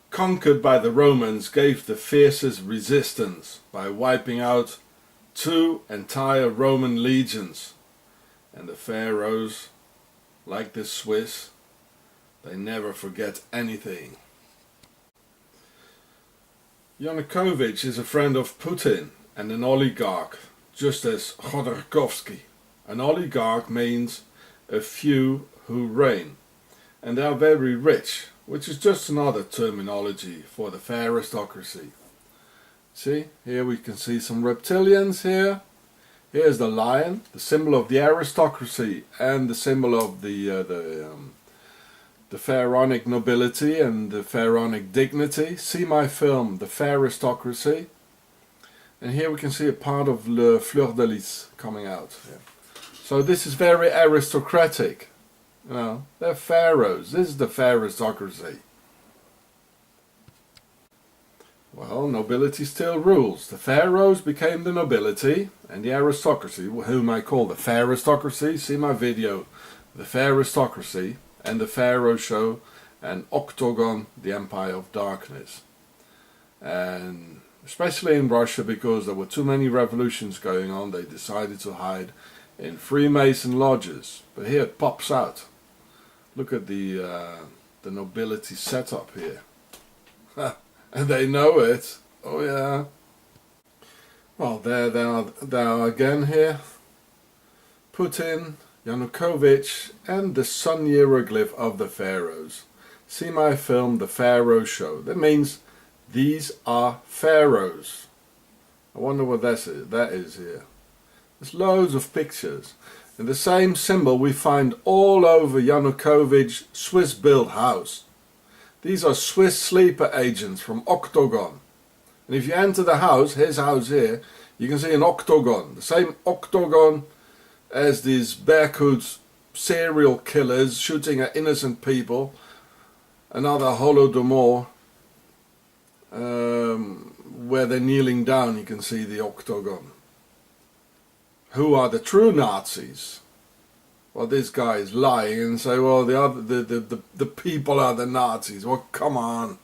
conquered by the Romans, gave the fiercest resistance by wiping out 2 entire Roman legions. And the pharaohs, like the Swiss, they never forget anything. Yanukovych is a friend of Putin and an oligarch, just as Khodorkovsky. An oligarch means a few who reign, and they are very rich, which is just another terminology for the aristocracy. See, here we can see some reptilians here. Here's the lion, the symbol of the aristocracy and the symbol of the pharaonic nobility and the pharaonic dignity. See my film, The Aristocracy. And here we can see a part of Le Fleur de Lys coming out. Yeah. So this is very aristocratic. You know, they're pharaohs. This is the aristocracy. Well, nobility still rules. The pharaohs became the nobility, and the aristocracy, whom I call the aristocracy. See my video, The Aristocracy and the Pharaoh Show, and Octagon, the Empire of Darkness. And especially in Russia, because there were too many revolutions going on, they decided to hide in Freemason lodges. But here it pops out. Look at the nobility setup here. And they know it. Oh yeah. Well, there they are again here. Putin, Yanukovych, and the sun hieroglyph of the pharaohs. See my film, The Pharaoh Show. That means these are pharaohs. I wonder what that is here. There's loads of pictures. And the same symbol we find all over Yanukovych's Swiss-built house. These are Swiss sleeper agents from Octagon. And if you enter the house, his house here, you can see an octagon. The same octagon as these Berkut serial killers shooting at innocent people. Another Holodomor, where they're kneeling down, you can see the octagon. Who are the true Nazis? Well, this guy is lying and say, well, the people are the Nazis. Well, come on.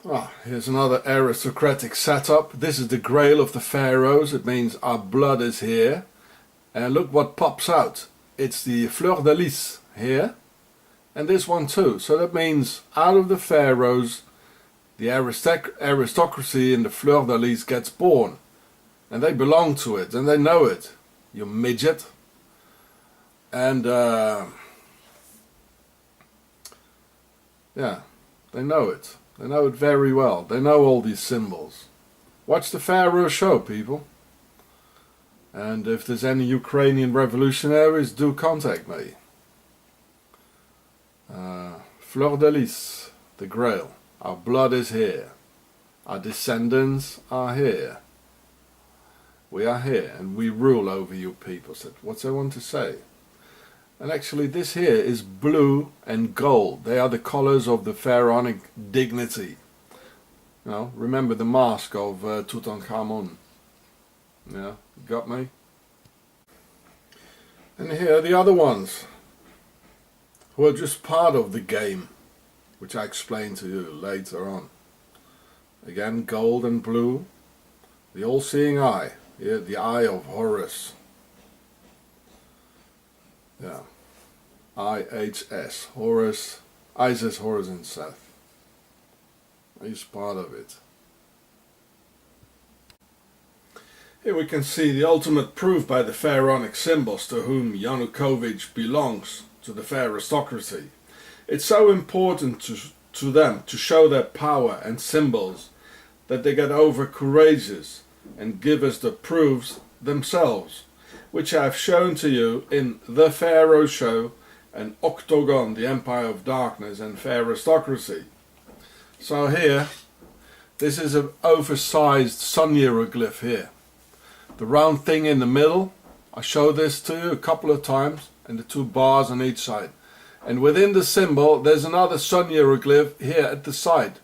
Ah, here's another aristocratic setup. This is the Grail of the Pharaohs. It means our blood is here. And look what pops out. It's the fleur de lis here. And this one too. So that means out of the Pharaohs, the aristocracy in the fleur de lis gets born. And they belong to it. And they know it. You midget. And yeah, they know it. They know it very well. They know all these symbols. Watch the Pharaoh show, people. And if there's any Ukrainian revolutionaries, do contact me. Fleur de lis, the Grail. Our blood is here. Our descendants are here. We are here and we rule over you people. So what's I want to say? And actually this here is blue and gold. They are the colors of the pharaonic dignity. You know, remember the mask of Tutankhamun. Yeah, got me? And here are the other ones, who are just part of the game, which I explain to you later on. Again, gold and blue, the all-seeing eye, yeah, the eye of Horus. Yeah, IHS, Horus, Isis, Horus and Seth. He's part of it. Here we can see the ultimate proof by the pharaonic symbols to whom Yanukovych belongs, to the aristocracy. It's so important to them to show their power and symbols that they get over courageous and give us the proofs themselves, which I have shown to you in The Pharaoh Show and Octagon, the Empire of Darkness and Aristocracy. So here, this is an oversized sun hieroglyph here. The round thing in the middle, I showed this to you a couple of times, and the two bars on each side. And within the symbol, there's another sun hieroglyph here at the side,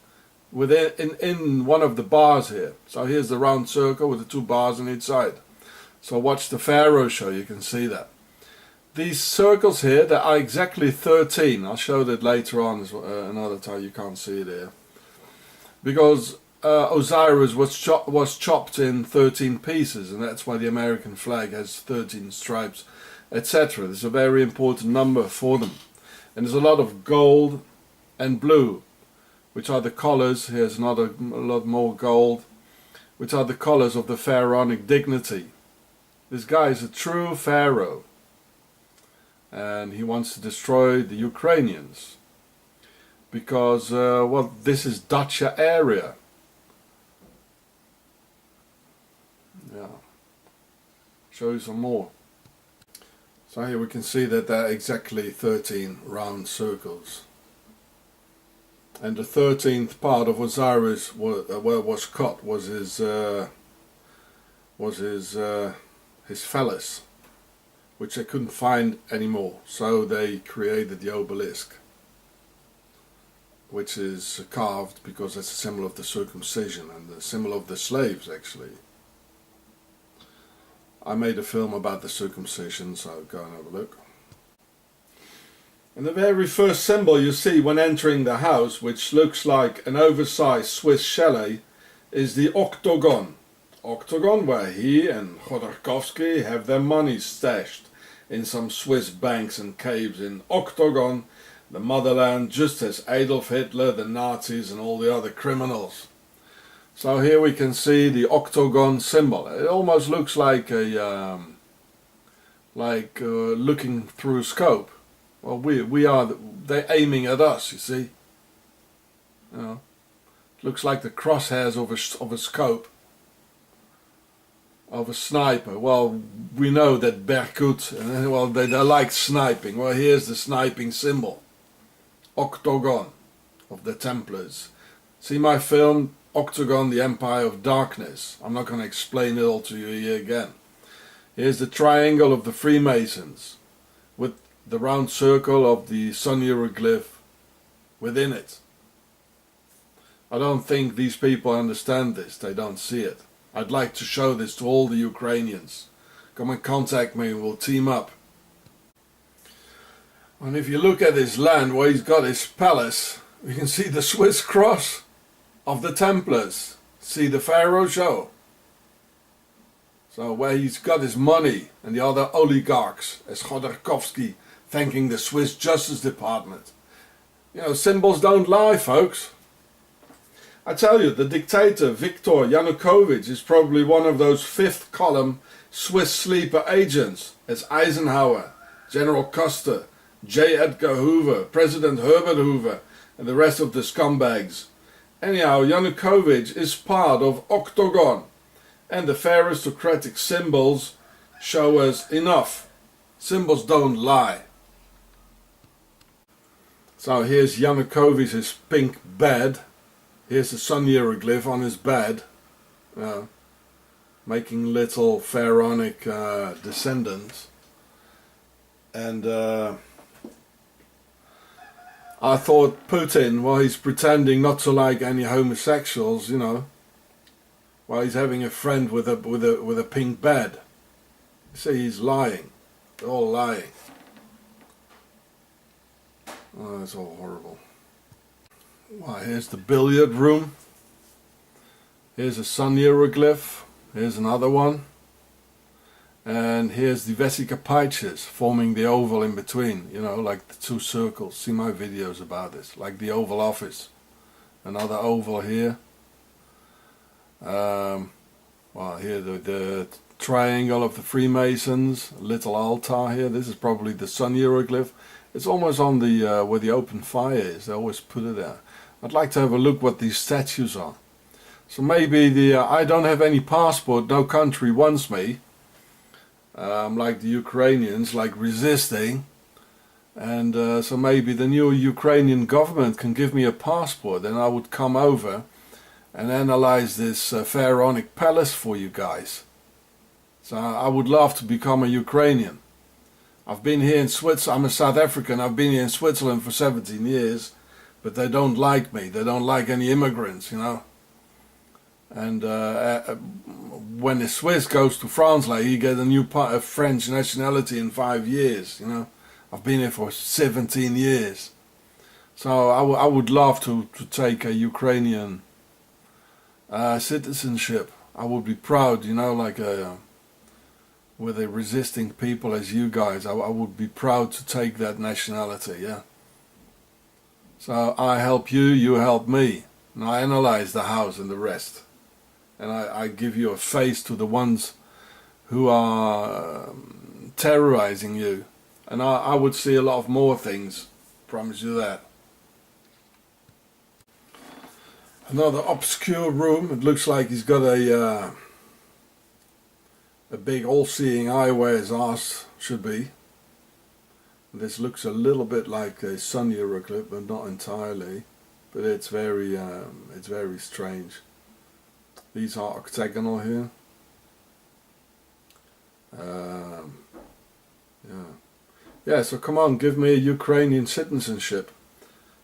in one of the bars here. So here's the round circle with the two bars on each side. So watch the Pharaoh Show, you can see that. These circles here, they are exactly 13. I'll show that later on another time, you can't see it here. Because Osiris was chopped in 13 pieces, and that's why the American flag has 13 stripes, etc. It's a very important number for them. And there's a lot of gold and blue, which are the colors. Here's a lot more gold, which are the colors of the pharaonic dignity. This guy is a true pharaoh, and he wants to destroy the Ukrainians because, well, this is Dacia area. Yeah, show you some more. So here we can see that there are exactly 13 round circles. And the 13th part of Osiris was cut was his phallus, which they couldn't find anymore. So they created the obelisk, which is carved because it's a symbol of the circumcision and the symbol of the slaves actually. I made a film about the circumcision, so go and have a look. And the very first symbol you see when entering the house, which looks like an oversized Swiss chalet, is the octagon. Octagon, where he and Khodorkovsky have their money stashed in some Swiss banks and caves in Octagon, the motherland, just as Adolf Hitler, the Nazis and all the other criminals. So here we can see the octagon symbol. It almost looks like a looking through a scope. Well, they're aiming at us, you see. You know, it looks like the crosshairs of a scope, of a sniper. Well, we know that Berkut, well, they like sniping. Well, here's the sniping symbol, octagon of the Templars. See my film, Octagon, the Empire of Darkness. I'm not going to explain it all to you here again. Here's the triangle of the Freemasons, with the round circle of the sun hieroglyph within it. I don't think these people understand this. They don't see it. I'd like to show this to all the Ukrainians. Come and contact me and we'll team up And if you look at his land where he's got his palace, you can see the Swiss cross of the Templars. See the Pharaoh show. So where he's got his money, and the other oligarchs, as Khodorkovsky, thanking the Swiss Justice Department. You know, symbols don't lie, folks. I tell you, the dictator Viktor Yanukovych is probably one of those fifth column Swiss sleeper agents, as Eisenhower, General Custer, J. Edgar Hoover, President Herbert Hoover, and the rest of the scumbags. Anyhow, Yanukovych is part of Octagon, and the fair aristocratic symbols show us enough. Symbols don't lie. So here's Yanukovych's pink bed. Here's the sun hieroglyph on his bed, making little pharaonic descendants. And I thought Putin, well, he's pretending not to like any homosexuals, you know, while he's having a friend with a pink bed. You see, he's lying. They're all lying. Oh, that's all horrible. Well, here's the billiard room. Here's a sun hieroglyph. Here's another one. And here's the Vesica Pisces forming the oval in between, you know, like the two circles. See my videos about this, like the Oval Office. Another oval here. Well, here the triangle of the Freemasons, a little altar here. This is probably the sun hieroglyph. It's almost on the where the open fire is. They always put it there. I'd like to have a look what these statues are. So maybe the I don't have any passport. No country wants me. Like the Ukrainians, like resisting. And so maybe the new Ukrainian government can give me a passport, and I would come over and analyze this pharaonic palace for you guys. So I would love to become a Ukrainian. I've been here in Switzerland, I'm a South African, I've been here in Switzerland for 17 years, but they don't like me, they don't like any immigrants, you know. And when the Swiss goes to France, like, he gets a new French nationality in 5 years, you know. I've been here for 17 years. So I would love to take a Ukrainian citizenship. I would be proud, you know, like with a resisting people as you guys. I would be proud to take that nationality, yeah. So I help you, you help me. And I analyze the house and the rest. And I give you a face to the ones who are terrorizing you. And I would see a lot of more things, promise you that. Another obscure room. It looks like he's got a big all-seeing eye where his arse should be. This looks a little bit like a sun hieroglyph, but not entirely. But it's very strange. These are octagonal here. Yeah, so come on, give me a Ukrainian citizenship.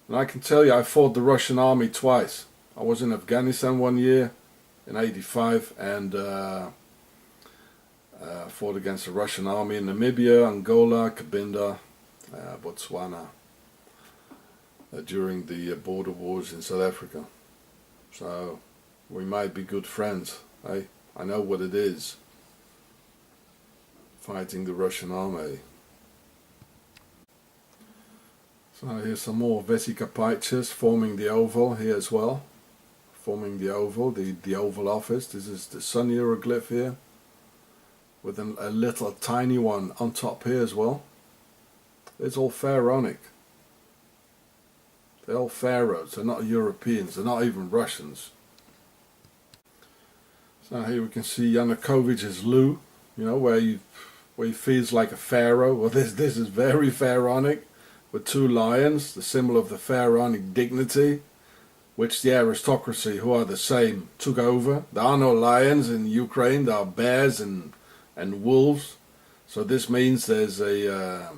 And I can tell you, I fought the Russian army twice. I was in Afghanistan 1 year, in '85, and fought against the Russian army in Namibia, Angola, Cabinda, Botswana, during the border wars in South Africa. So we might be good friends, eh? I know what it is, fighting the Russian army. So here's some more Vesica Pisces forming the oval here as well. Forming the oval, the Oval Office. This is the sun hieroglyph here, with a little tiny one on top here as well. It's all pharaonic. They're all pharaohs, they're not Europeans, they're not even Russians. So here we can see Yanukovych's loo, you know, where he feels like a pharaoh. Well, this is very pharaonic, with two lions, the symbol of the pharaonic dignity, which the aristocracy, who are the same, took over. There are no lions in Ukraine, there are bears and wolves. So this means there's a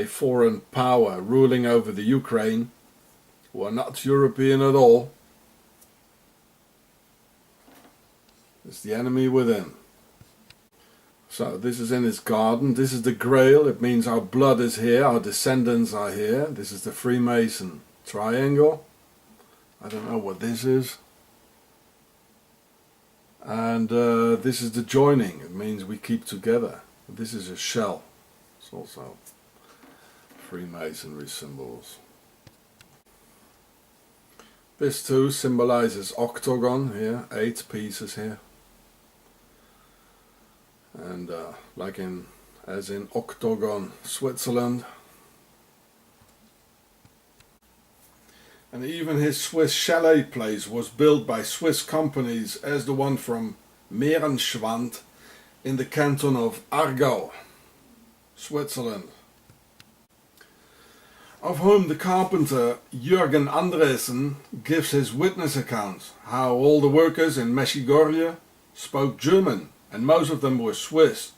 foreign power ruling over the Ukraine, who are not European at all. It's the enemy within. So this is in his garden. This is the Grail. It means our blood is here, our descendants are here. This is the Freemason triangle. I don't know what this is. And this is the joining. It means we keep together. This is a shell. It's also Freemasonry symbols. This too symbolizes octagon here, 8 pieces here. And as in octagon, Switzerland. And even his Swiss chalet place was built by Swiss companies, as the one from Meerenschwand in the canton of Aargau, Switzerland, of whom the carpenter Jürgen Andresen gives his witness account, how all the workers in Meschigorje spoke German and most of them were Swiss,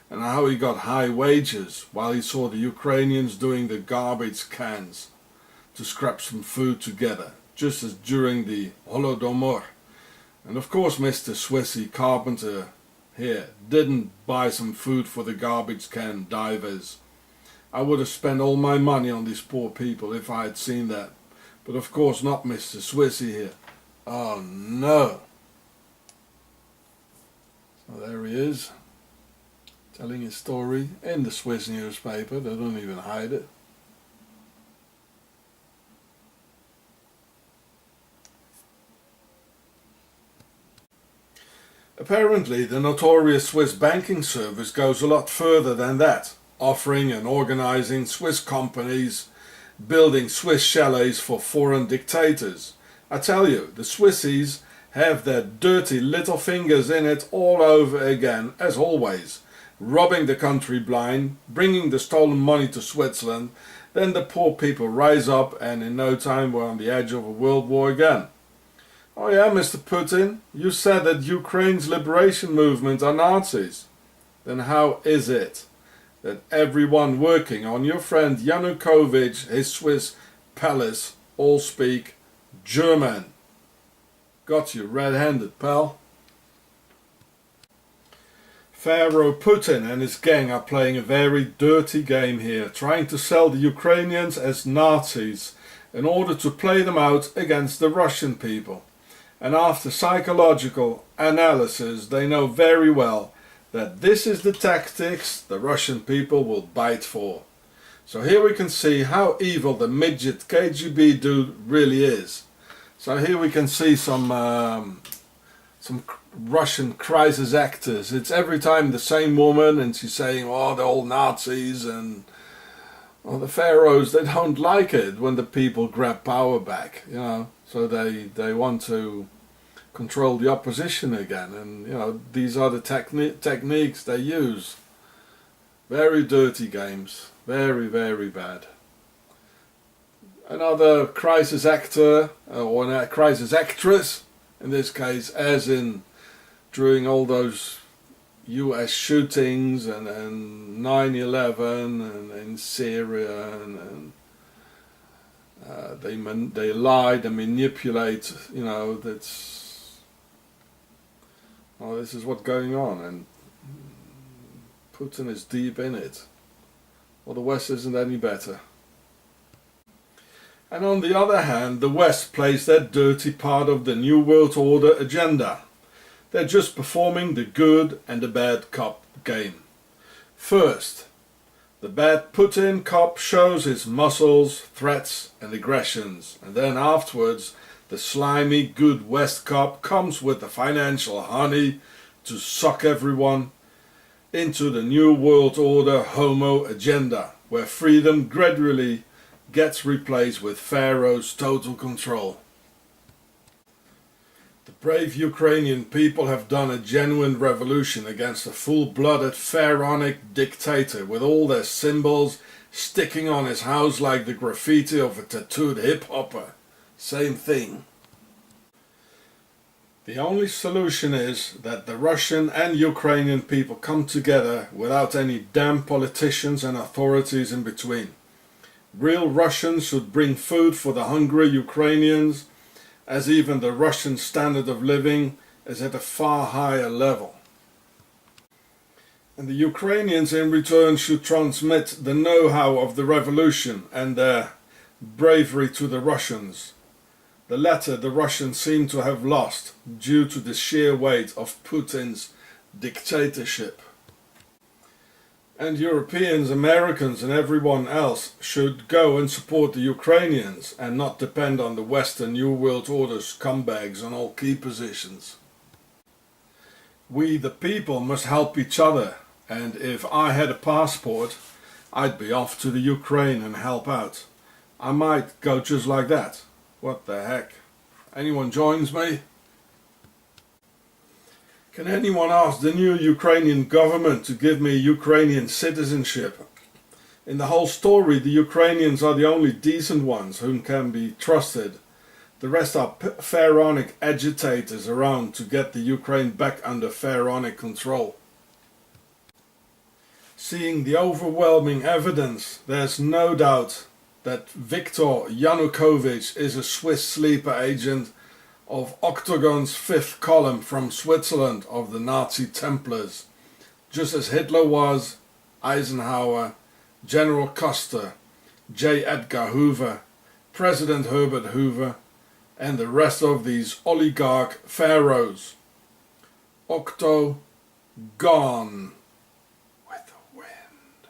and how he got high wages while he saw the Ukrainians doing the garbage cans to scrap some food together, just as during the Holodomor. And of course Mr. Swissy carpenter here didn't buy some food for the garbage can divers. I would have spent all my money on these poor people if I had seen that. But of course not Mr. Swissy here. Oh no. So there he is, telling his story in the Swiss newspaper. They don't even hide it. Apparently the notorious Swiss banking service goes a lot further than that, offering and organizing Swiss companies, building Swiss chalets for foreign dictators. I tell you, the Swissies have their dirty little fingers in it all over again, as always, robbing the country blind, bringing the stolen money to Switzerland. Then the poor people rise up and in no time we're on the edge of a world war again. Oh yeah, Mr. Putin, you said that Ukraine's liberation movement are Nazis. Then how is it that everyone working on your friend Yanukovych, his Swiss palace, all speak German? Got you red-handed, pal. Pharaoh Putin and his gang are playing a very dirty game here, trying to sell the Ukrainians as Nazis in order to play them out against the Russian people. And after psychological analysis, they know very well that this is the tactics the Russian people will bite for. So here we can see how evil the midget KGB dude really is. So here we can see some Russian crisis actors. It's every time the same woman, and she's saying, oh, they're all Nazis, and well, the pharaohs, they don't like it when the people grab power back, you know. So they want to control the opposition again, and you know, these are the techniques they use. Very dirty games, very, very bad. Another crisis actor, or a crisis actress, in this case, as in during all those US shootings and 9/11 and in Syria, and they lie, they manipulate, you know, that's, well, this is what's going on, and Putin is deep in it. Well, the West isn't any better. And on the other hand, the West plays their dirty part of the New World Order agenda. They're just performing the good and the bad cop game. First, the bad Putin cop shows his muscles, threats and aggressions, and then afterwards the slimy good West cop comes with the financial honey to suck everyone into the New World Order homo agenda, where freedom gradually gets replaced with Pharaoh's total control. The brave Ukrainian people have done a genuine revolution against a full-blooded pharaonic dictator with all their symbols sticking on his house like the graffiti of a tattooed hip-hopper. Same thing. The only solution is that the Russian and Ukrainian people come together without any damn politicians and authorities in between. Real Russians should bring food for the hungry Ukrainians, as even the Russian standard of living is at a far higher level. And the Ukrainians in return should transmit the know-how of the revolution and their bravery to the Russians. The latter the Russians seem to have lost due to the sheer weight of Putin's dictatorship. And Europeans, Americans and everyone else should go and support the Ukrainians and not depend on the Western New World Order scumbags on all key positions. We the people must help each other, and if I had a passport, I'd be off to the Ukraine and help out. I might go just like that. What the heck? Anyone joins me? Can anyone ask the new Ukrainian government to give me Ukrainian citizenship? In the whole story, the Ukrainians are the only decent ones whom can be trusted. The rest are pharaonic agitators around to get the Ukraine back under pharaonic control. Seeing the overwhelming evidence, there's no doubt that Viktor Yanukovych is a Swiss sleeper agent of Octagon's fifth column from Switzerland of the Nazi Templars, just as Hitler was, Eisenhower, General Custer, J. Edgar Hoover, President Herbert Hoover, and the rest of these oligarch pharaohs. Octo gone with the wind.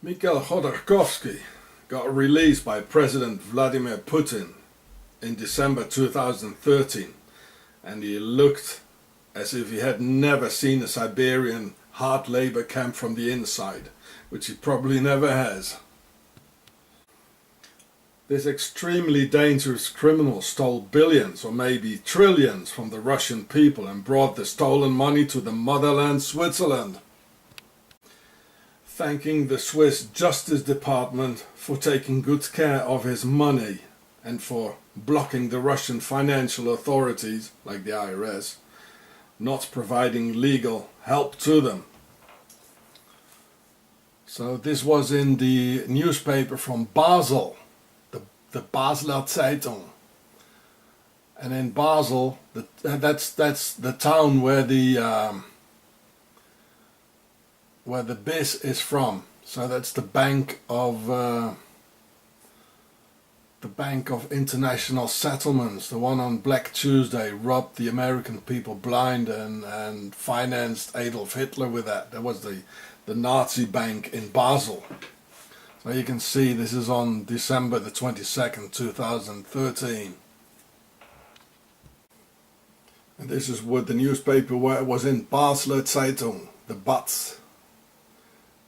Mikhail Khodorkovsky got released by President Vladimir Putin in December 2013, and he looked as if he had never seen a Siberian hard labor camp from the inside, which he probably never has. This extremely dangerous criminal stole billions or maybe trillions from the Russian people and brought the stolen money to the motherland Switzerland, thanking the Swiss Justice Department for taking good care of his money and for blocking the Russian financial authorities, like the IRS, not providing legal help to them. So this was in the newspaper from Basel, the Basler Zeitung. And in Basel, that's the town where the BIS is from. So that's the Bank of International Settlements, the one on Black Tuesday robbed the American people blind and financed Adolf Hitler with that. That was the Nazi bank in Basel. So you can see this is on December the 22nd, 2013. And this is what the newspaper where it was in, Basler Zeitung, the BATS.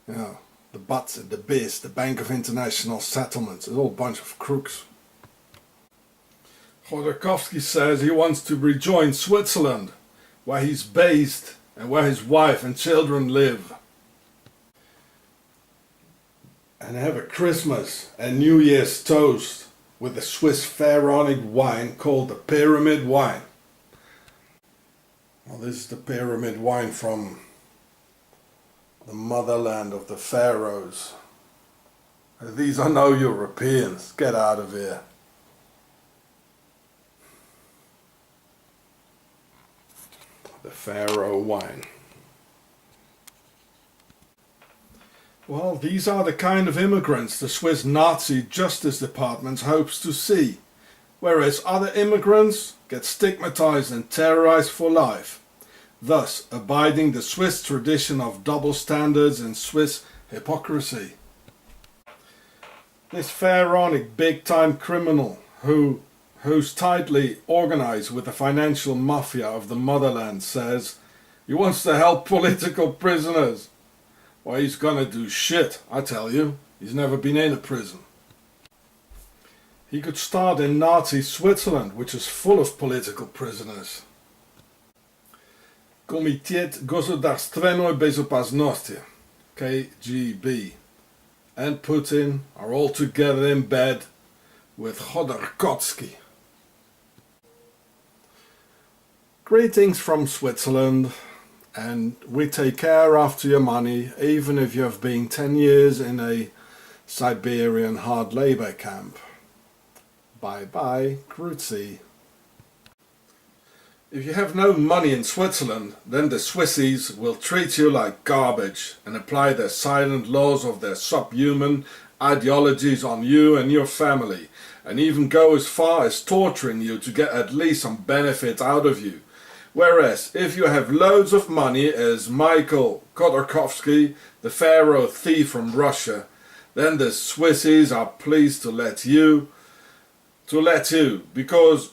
Yeah, the BATS, the BIS, the Bank of International Settlements. It's all a bunch of crooks. Khodorkovsky says he wants to rejoin Switzerland, where he's based and where his wife and children live, and have a Christmas and New Year's toast with a Swiss pharaonic wine called the Pyramid Wine. Well, this is the Pyramid Wine from the motherland of the pharaohs. These are no Europeans. Get out of here. The Pharaoh wine. Well, these are the kind of immigrants the Swiss Nazi Justice Department hopes to see, whereas other immigrants get stigmatized and terrorized for life, thus abiding the Swiss tradition of double standards and Swiss hypocrisy. This pharaonic big-time criminal who's tightly organized with the financial mafia of the motherland says he wants to help political prisoners. Well, he's gonna do shit, I tell you. He's never been in a prison. He could start in Nazi Switzerland, which is full of political prisoners. Komitet Gosударственной Безопасности, KGB, and Putin are all together in bed with Khodorkovsky. Greetings from Switzerland, and we take care after your money, even if you have been 10 years in a Siberian hard labor camp. Bye bye, Grüezi. If you have no money in Switzerland, then the Swissies will treat you like garbage and apply their silent laws of their subhuman ideologies on you and your family, and even go as far as torturing you to get at least some benefit out of you. Whereas, if you have loads of money, as Michael Khodorkovsky, the Pharaoh thief from Russia, then the Swissies are pleased to let you, because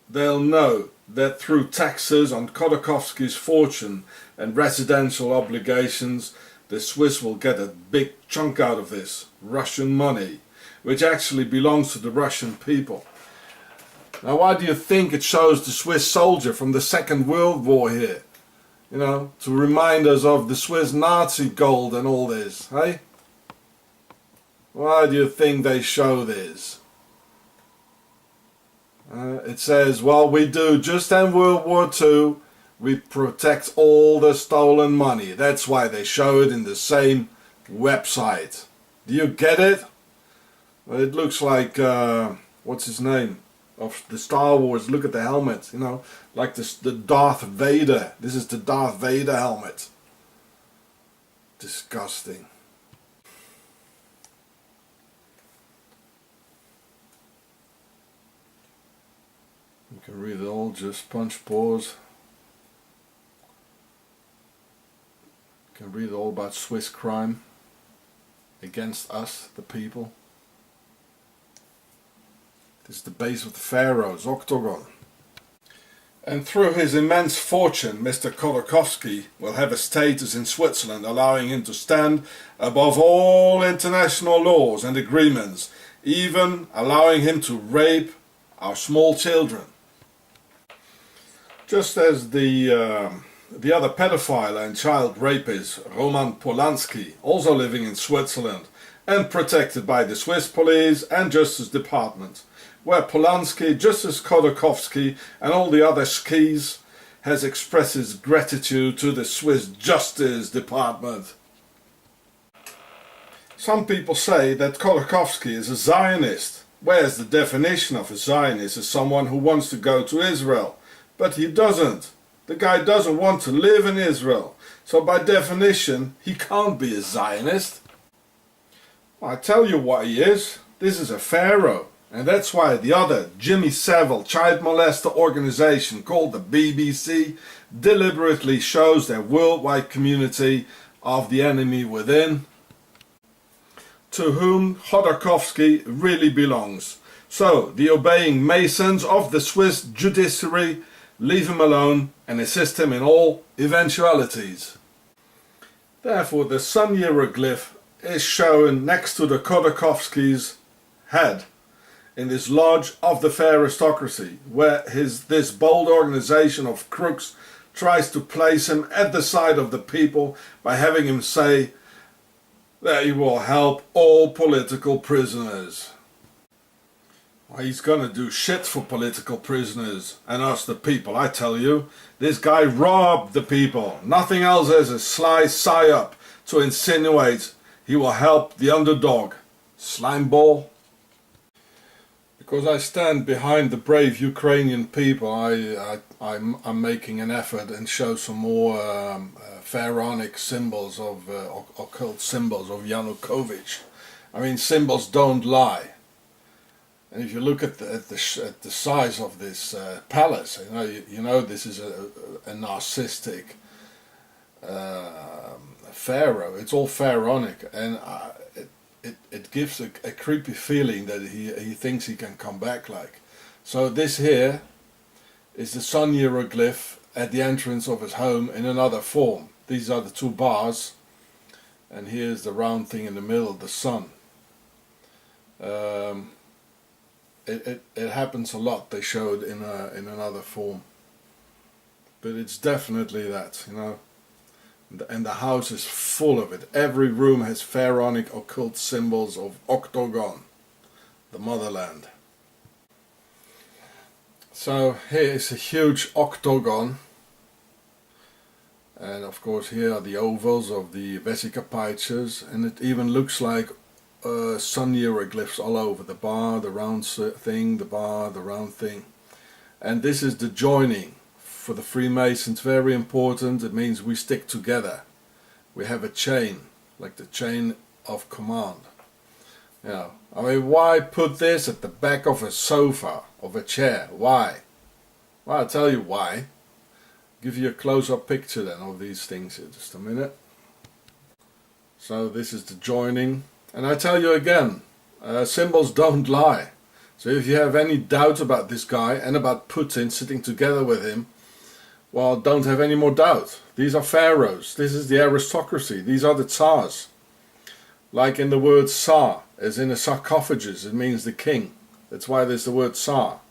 they'll know that through taxes on Khodorkovsky's fortune and residential obligations, the Swiss will get a big chunk out of this Russian money, which actually belongs to the Russian people. Now, why do you think it shows the Swiss soldier from the Second World War here? You know, to remind us of the Swiss Nazi gold and all this, hey? Why do you think they show this? It says, well, we do just in World War II, we protect all the stolen money. That's why they show it in the same website. Do you get it? Well, it looks like, what's his name? Of the Star Wars. Look at the helmet, you know, like this, the Darth Vader. This is the Darth Vader helmet. Disgusting. You can read it all, just punch pause. You can read it all about Swiss crime against us, the people. This is the base of the Pharaohs, Octagon. And through his immense fortune, Mr. Khodorkovsky will have a status in Switzerland allowing him to stand above all international laws and agreements, even allowing him to rape our small children. Just as the other pedophile and child rapist, Roman Polanski, also living in Switzerland and protected by the Swiss police and Justice Department, where Polanski, just as Khodorkovsky and all the other skis, has expressed his gratitude to the Swiss Justice Department. Some people say that Khodorkovsky is a Zionist, whereas the definition of a Zionist is someone who wants to go to Israel. But he doesn't. The guy doesn't want to live in Israel. So by definition, he can't be a Zionist. I tell you what he is. This is a pharaoh. And that's why the other Jimmy Savile child molester organization called the BBC deliberately shows their worldwide community of the enemy within, to whom Khodorkovsky really belongs. So the obeying Masons of the Swiss judiciary leave him alone and assist him in all eventualities. Therefore the sun hieroglyph is shown next to the Khodorkovsky's head in this lodge of the fair aristocracy, where this bold organization of crooks tries to place him at the side of the people by having him say that he will help all political prisoners. Well, he's gonna do shit for political prisoners and us the people, I tell you. This guy robbed the people. Nothing else as a sly psyop to insinuate he will help the underdog. Slimeball. Because I stand behind the brave Ukrainian people, I'm making an effort and show some more pharaonic symbols of occult symbols of Yanukovych. I mean, symbols don't lie. And if you look at the size of this palace, you know this is a narcissistic pharaoh. It's all pharaonic, and it gives a creepy feeling that he thinks he can come back like. So this here is the sun hieroglyph at the entrance of his home in another form. These are the two bars, and here's the round thing in the middle, the sun. It happens a lot. They show it in another form, but it's definitely that, you know. And the house is full of it. Every room has pharaonic occult symbols of Octagon, the motherland. So here is a huge octagon, and of course here are the ovals of the Vesica Pisces, and it even looks like sun hieroglyphs all over. The bar, the round thing, the bar, the round thing. And this is the joining for the Freemasons very important. It means we stick together. We have a chain, like the chain of command. You know, I mean, why put this at the back of a sofa, of a chair? Why? Well, I'll tell you why. Give you a close-up picture then of these things here, just a minute. So this is the joining. And I tell you again, symbols don't lie. So if you have any doubt about this guy and about Putin sitting together with him, well, don't have any more doubt. These are pharaohs. This is the aristocracy. These are the tsars. Like in the word Tsar, as in a sarcophagus, it means the king. That's why there's the word Tsar.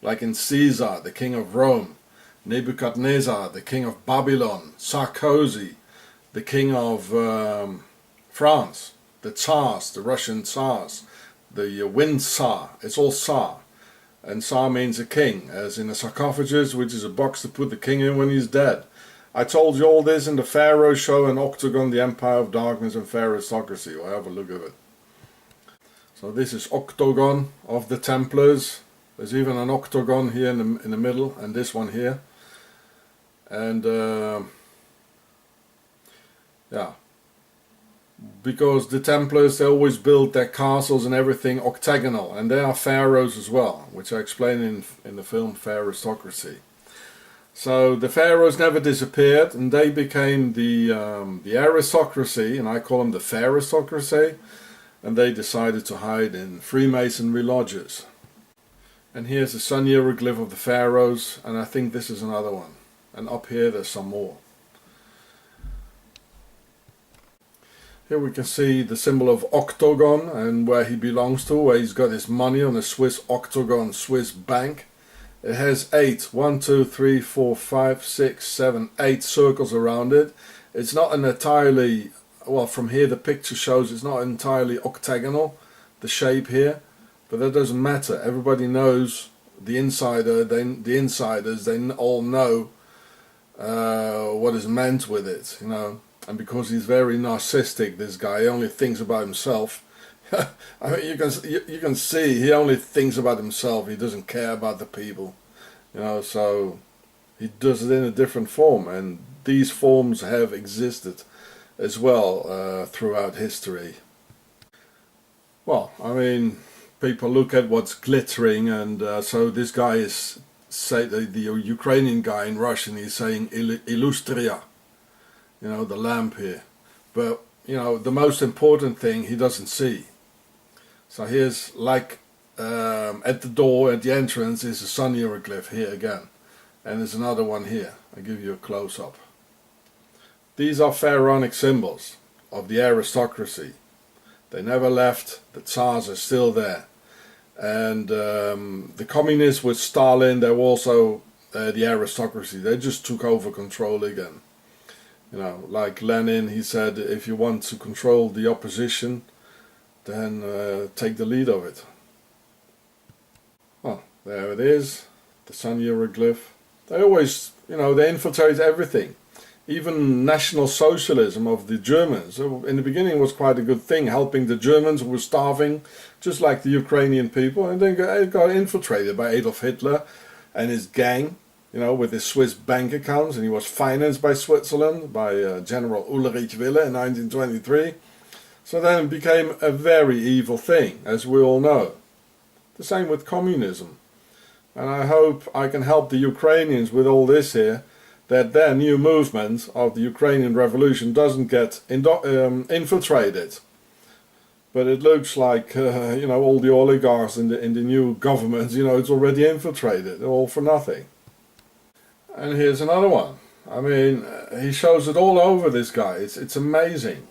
Like in Caesar, the king of Rome. Nebuchadnezzar, the king of Babylon. Sarkozy, the king of France. The Tsars, the Russian Tsars. The Wind Tsar. It's all Tsar. And Tsar means a king, as in a sarcophagus, which is a box to put the king in when he's dead. I told you all this in the Pharaoh show and Octagon, the Empire of Darkness and Pharaohsocracy. Well, have a look at it. So this is Octagon of the Templars. There's even an octagon here in the middle, and this one here. And yeah, because the Templars, they always built their castles and everything octagonal, and they are pharaohs as well, which I explain in the film Pharaohsocracy. So the pharaohs never disappeared, and they became the aristocracy, and I call them the Pharaohsocracy, and they decided to hide in Freemasonry lodges. And here's the sun hieroglyph of the pharaohs, and I think this is another one. And up here there's some more. Here we can see the symbol of Octagon and where he belongs to, where he's got his money on a Swiss Octagon Swiss bank. It has 8, 1, 2, 3, 4, 5, 6, 7, 8 circles around it. It's not an entirely, well, from here the picture shows it's not entirely octagonal, the shape here, but that doesn't matter. Everybody knows, the insiders, they all know what is meant with it, you know. And because he's very narcissistic, this guy, he only thinks about himself. I mean, you can see he only thinks about himself. He doesn't care about the people, you know. So he does it in a different form, and these forms have existed as well throughout history. Well, I mean, people look at what's glittering, and so this guy is the Ukrainian guy in Russian. He's saying Illustria, you know, the lamp here. But you know, the most important thing he doesn't see. So here's, like at the door, at the entrance, is a sun hieroglyph here again. And there's another one here. I'll give you a close-up. These are pharaonic symbols of the aristocracy. They never left. The Tsars are still there. And the communists with Stalin, they were also the aristocracy. They just took over control again. You know, like Lenin, he said, if you want to control the opposition, then take the lead of it. Well, there it is, the sun hieroglyph. They always, you know, they infiltrate everything. Even National Socialism of the Germans, in the beginning was quite a good thing, helping the Germans who were starving, just like the Ukrainian people, and then it got infiltrated by Adolf Hitler and his gang, you know, with his Swiss bank accounts, and he was financed by Switzerland, by General Ulrich Wille in 1923. So then it became a very evil thing, as we all know. The same with communism. And I hope I can help the Ukrainians with all this here, that their new movement of the Ukrainian revolution doesn't get infiltrated. But it looks like, you know, all the oligarchs in the new government, you know, it's already infiltrated, all for nothing. And here's another one. I mean, he shows it all over, this guy. It's amazing.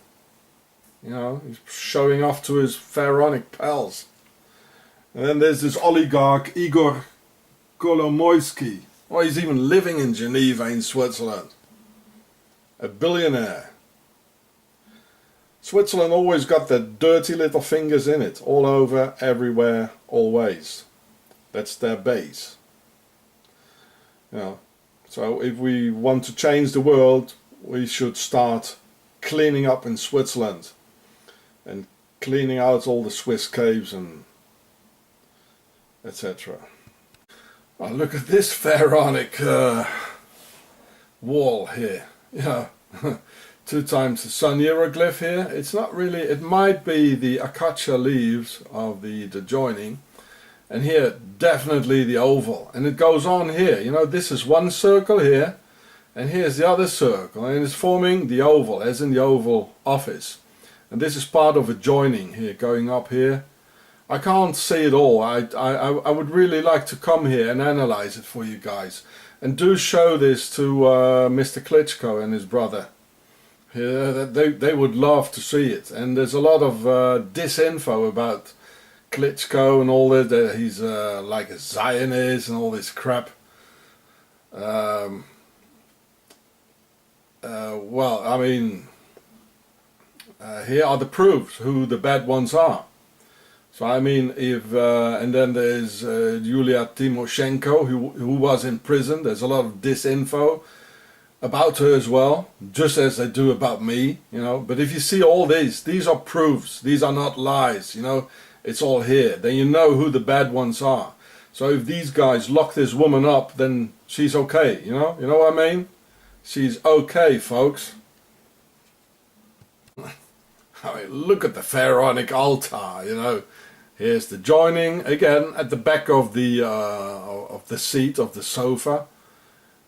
You know, he's showing off to his pharaonic pals. And then there's this oligarch, Igor Kolomoisky. Oh, he's even living in Geneva in Switzerland. A billionaire. Switzerland always got their dirty little fingers in it. All over, everywhere, always. That's their base. You know, so if we want to change the world, we should start cleaning up in Switzerland. And cleaning out all the Swiss caves and etc. Oh, look at this pharaonic wall here. You know, 2 times the sun hieroglyph here. It's not really, it might be the acacia leaves of the joining. And here, definitely the oval. And it goes on here. You know, this is one circle here. And here's the other circle. And it's forming the oval, as in the Oval Office. And this is part of a joining here, going up here. I can't see it all. I would really like to come here and analyze it for you guys. And do show this to Mr. Klitschko and his brother. Yeah, they would love to see it. And there's a lot of disinfo about Klitschko and all that. He's like a Zionist and all this crap. Well, I mean, here are the proofs who the bad ones are. So I mean, if and then there's Yulia Tymoshenko, who was in prison. There's a lot of disinfo about her as well, just as they do about me, you know. But if you see all these are proofs. These are not lies, you know. It's all here. Then you know who the bad ones are. So if these guys lock this woman up, then she's okay, you know. You know what I mean? She's okay, folks. I mean, look at the pharaonic altar, you know. Here's the joining again at the back of the seat of the sofa.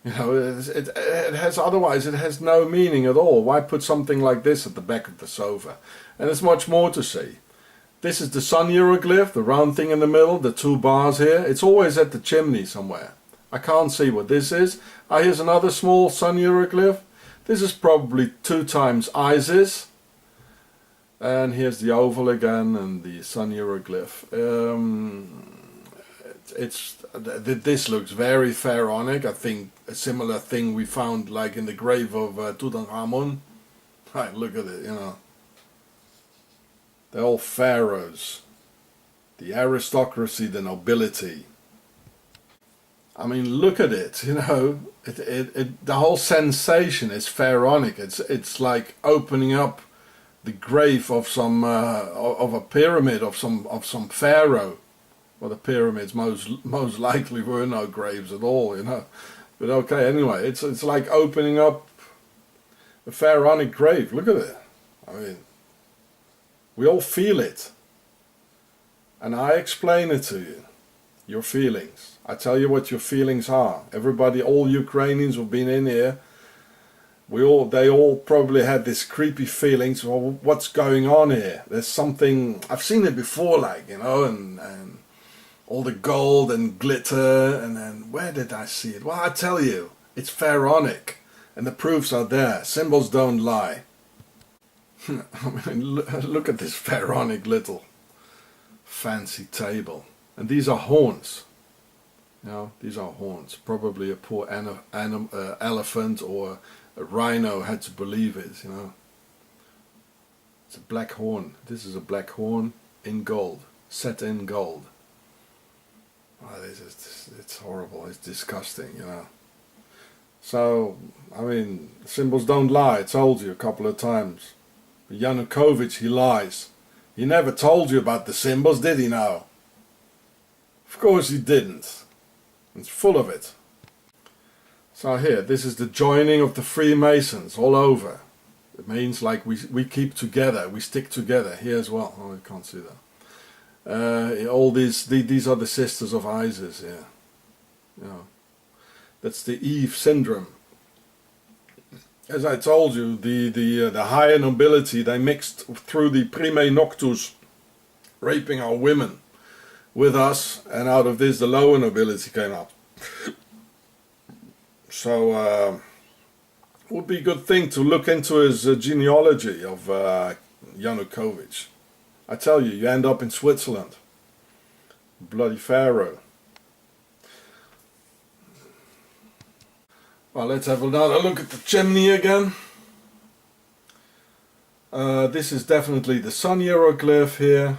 You know, it has, otherwise it has no meaning at all. Why put something like this at the back of the sofa? And there's much more to see. This is the sun hieroglyph, the round thing in the middle, the 2 bars here. It's always at the chimney somewhere. I can't see what this is. Here's another small sun hieroglyph. This is probably 2 times Isis. And here's the oval again and the sun hieroglyph. This looks very pharaonic. I think a similar thing we found like in the grave of Tutankhamun. Right, look at it, you know. They're all pharaohs. The aristocracy, the nobility. I mean, look at it, you know. The whole sensation is pharaonic. It's like opening up the grave of some of a pyramid of some pharaoh. Well, the pyramids most likely were no graves at all, you know. But okay, anyway, it's like opening up a pharaonic grave. Look at it. I mean, we all feel it, and I explain it to you. Your feelings. I tell you what your feelings are. Everybody, all Ukrainians who've been in here, they all probably had this creepy feelings. Well, what's going on here? There's something. I've seen it before, like, you know, and all the gold and glitter, and then where did I see it? Well, I tell you, it's pharaonic, and the proofs are there. Symbols don't lie. I mean, look at this pharaonic little fancy table, and these are horns. You know, these are horns. Probably a poor elephant or a rhino had to believe it. You know, it's a black horn. This is a black horn in gold, set in gold. Oh, it's horrible. It's disgusting, you know. So, I mean, symbols don't lie. I told you a couple of times. But Yanukovych, he lies. He never told you about the symbols, did he now? Of course he didn't. It's full of it. So here, this is the joining of the Freemasons all over. It means like we keep together, we stick together. Here as well. Oh, I can't see that. All these are the sisters of Isis, yeah. You know, that's the Eve syndrome. As I told you, the higher nobility, they mixed through the prime noctus, raping our women with us, and out of this the lower nobility came up. So would be a good thing to look into his genealogy of Yanukovych. I tell you, you end up in Switzerland. Bloody Pharaoh. Well, let's have another look at the chimney again. This is definitely the sun hieroglyph here.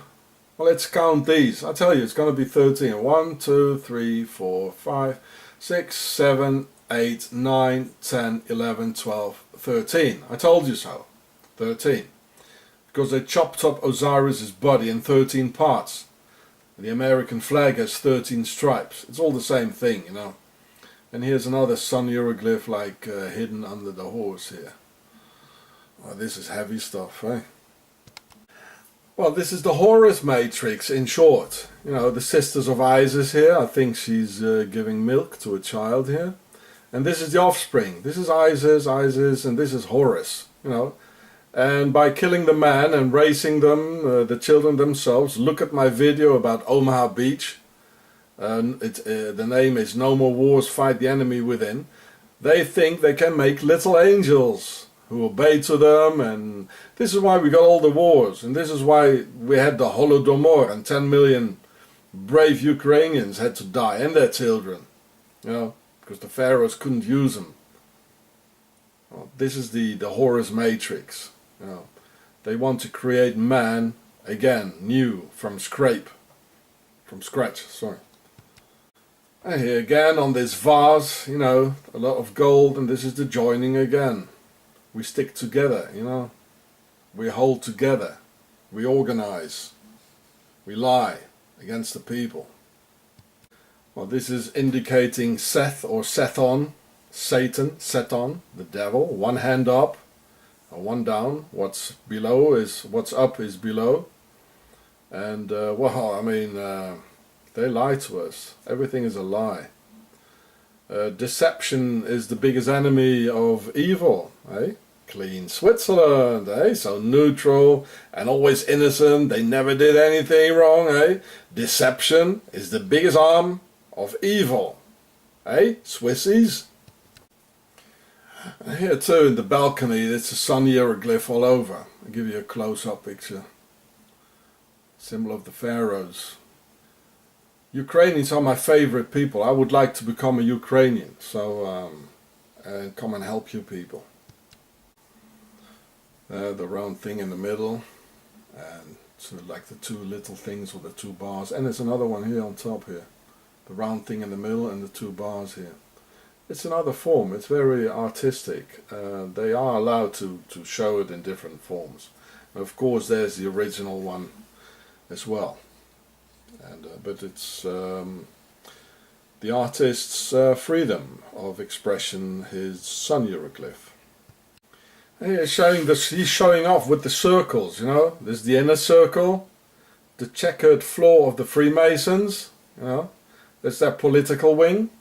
Well, let's count these. I tell you, it's going to be 13. 1, 2, 3, 4, 5, 6, 7, 8, 9, 10, 11, 12, 13. I told you so. 13. Because they chopped up Osiris's body in 13 parts. The American flag has 13 stripes. It's all the same thing, you know. And here's another sun hieroglyph like hidden under the horse here. Oh, this is heavy stuff, eh? Well, this is the Horus matrix in short. You know, the sisters of Isis here. I think she's giving milk to a child here. And this is the offspring. This is Isis, and this is Horus, you know. And by killing the man and raising them, the children themselves, look at my video about Omaha Beach. The name is No More Wars, Fight the Enemy Within. They think they can make little angels who obey to them, and this is why we got all the wars, and this is why we had the Holodomor, and 10 million brave Ukrainians had to die, and their children, you know, because the pharaohs couldn't use them. Well, this is the Horus matrix, you know. They want to create man again, new, from scratch, sorry. And here again on this vase, you know, a lot of gold, and this is the joining again. We stick together, you know. We hold together. We organize. We lie against the people. Well, this is indicating Seth or Sethon, Satan, Seton, the devil. One hand up, or one down. What's below is, what's up is below. And, well, I mean, they lie to us. Everything is a lie. Deception is the biggest enemy of evil, eh? Clean Switzerland, eh? So neutral and always innocent. They never did anything wrong, eh? Deception is the biggest arm of evil, eh? Swissies. And here too in the balcony, it's a sun hieroglyph all over. I'll give you a close-up picture. Symbol of the pharaohs. Ukrainians are my favorite people. I would like to become a Ukrainian, so and come and help you people. The round thing in the middle, and so like the two little things with the two bars, and there's another one here on top here. The round thing in the middle and the two bars here. It's another form. It's very artistic. They are allowed to show it in different forms. And of course, there's the original one as well. And but it's the artist's freedom of expression, his sun hieroglyph. And he's showing off with the circles, you know. There's the inner circle, the checkered floor of the Freemasons, you know. There's their political wing,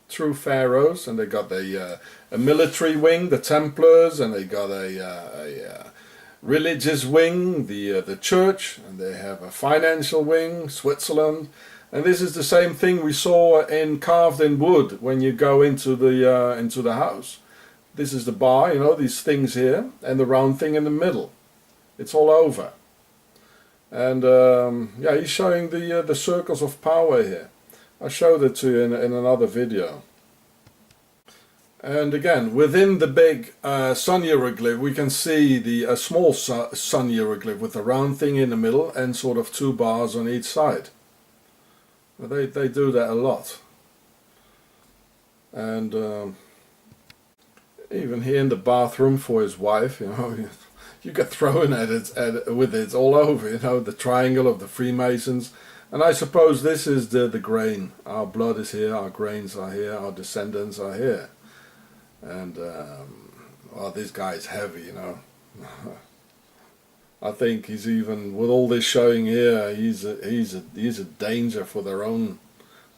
true pharaohs, and they got a military wing, the Templars, and they got a religious wing, the church, and they have a financial wing, Switzerland. And this is the same thing we saw carved in wood when you go into the house. This is the bar, you know, these things here, and the round thing in the middle. It's all over. And yeah, he's showing the circles of power here. I showed it to you in another video. And again, within the big sun hieroglyph, we can see the small sun hieroglyph with the round thing in the middle and sort of two bars on each side. They do that a lot. And even here in the bathroom for his wife, you know, you get thrown at it with it all over, you know, the triangle of the Freemasons. And I suppose this is the grain. Our blood is here, our grains are here, our descendants are here. And well, this guy is heavy, you know. I think he's even, with all this showing here, he's a danger for their own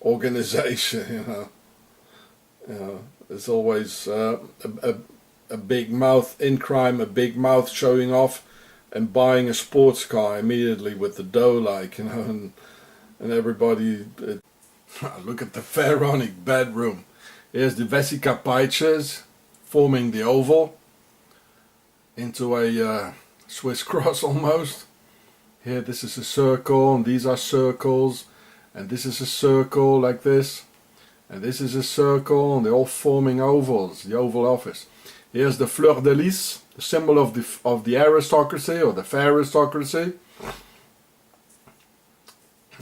organization, you know. You know, there's always a big mouth in crime, a big mouth showing off and buying a sports car immediately with the dough, like, you know, and everybody. Look at the pharaonic bedroom. Here's the Vesica Pitches forming the oval into a Swiss cross almost. Here, this is a circle, and these are circles, and this is a circle like this, and this is a circle, and they're all forming ovals, the Oval Office. Here's the fleur de lis, the symbol of the aristocracy or the pharaohsocracy.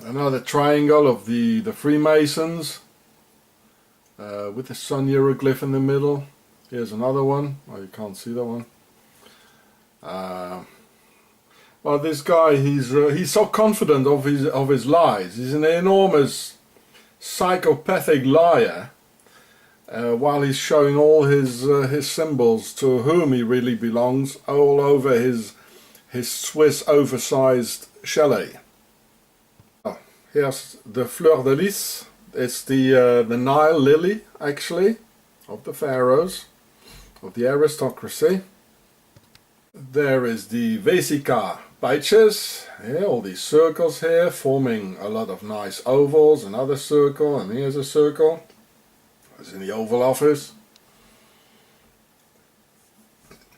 Another triangle of the Freemasons with the sun hieroglyph in the middle. Here's another one. Oh, you can't see that one. Well, this guy, he's so confident of his lies. He's an enormous psychopathic liar, while he's showing all his symbols to whom he really belongs all over his Swiss oversized chalet. Oh, here's the fleur de lis. It's the Nile lily, actually, of the pharaohs, of the aristocracy. There is the vesica PHARAOHS. Yeah, all these circles here forming a lot of nice ovals, another circle, and here's a circle. It's in the Oval Office.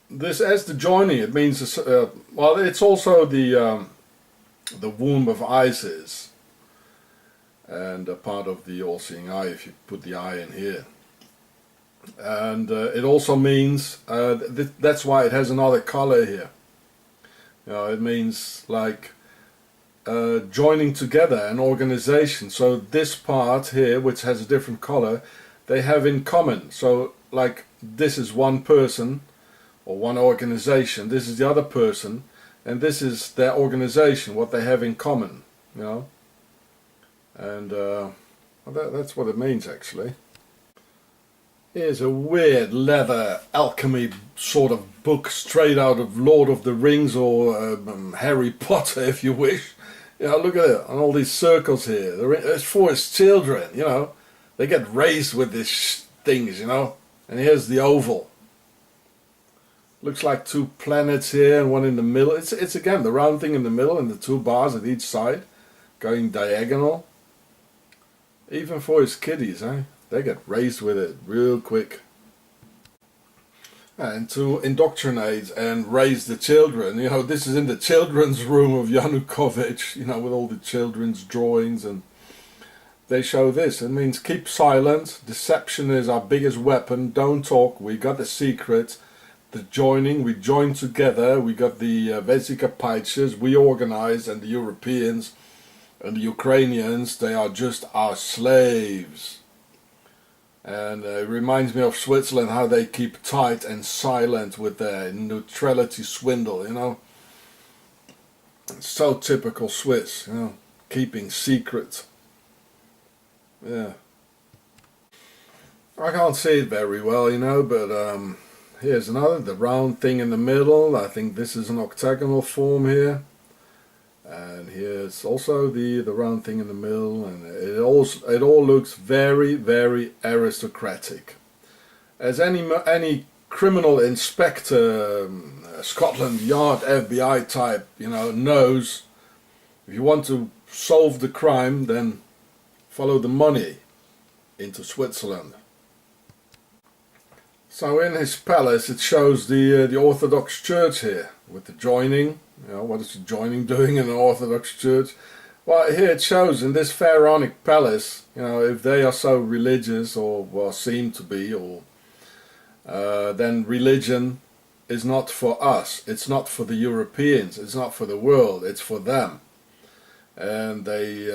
This as the joining, it means well, it's also the womb of Isis, and a part of the all-seeing eye if you put the eye in here. And it also means that's why it has another color here. You know, it means like joining together an organization. So this part here, which has a different color, they have in common. So like this is one person or one organization, this is the other person, and this is their organization, what they have in common, you know. And well, that's what it means actually. Here's a weird leather alchemy sort of book straight out of Lord of the Rings or Harry Potter, if you wish. You know, look at it, and all these circles here. It's for his children, you know. They get raised with these things, you know. And here's the oval. Looks like two planets here and one in the middle. It's again the round thing in the middle and the two bars at each side going diagonal. Even for his kiddies, eh? They get raised with it real quick. And to indoctrinate and raise the children, you know, this is in the children's room of Yanukovych, you know, with all the children's drawings, and they show this. It means keep silent, deception is our biggest weapon, don't talk, we got the secret, the joining, we join together, we got the vesica PHARAOHS, we organize, and the Europeans and the Ukrainians, they are just our slaves. And it reminds me of Switzerland, how they keep tight and silent with their neutrality swindle, you know. It's so typical Swiss, you know, keeping secret. Yeah. I can't see it very well, you know, but here's another, the round thing in the middle. I think this is an octagonal form here. And here's also the round thing in the middle, and it all looks very, very aristocratic. As any criminal inspector, Scotland Yard FBI type, you know, knows, if you want to solve the crime, then follow the money into Switzerland. So in his palace, it shows the Orthodox Church here with the joining. You know, what is the joining doing in an Orthodox church? Well, here it shows in this pharaonic palace, you know, if they are so religious or well, seem to be, or then religion is not for us. It's not for the Europeans. It's not for the world. It's for them. And they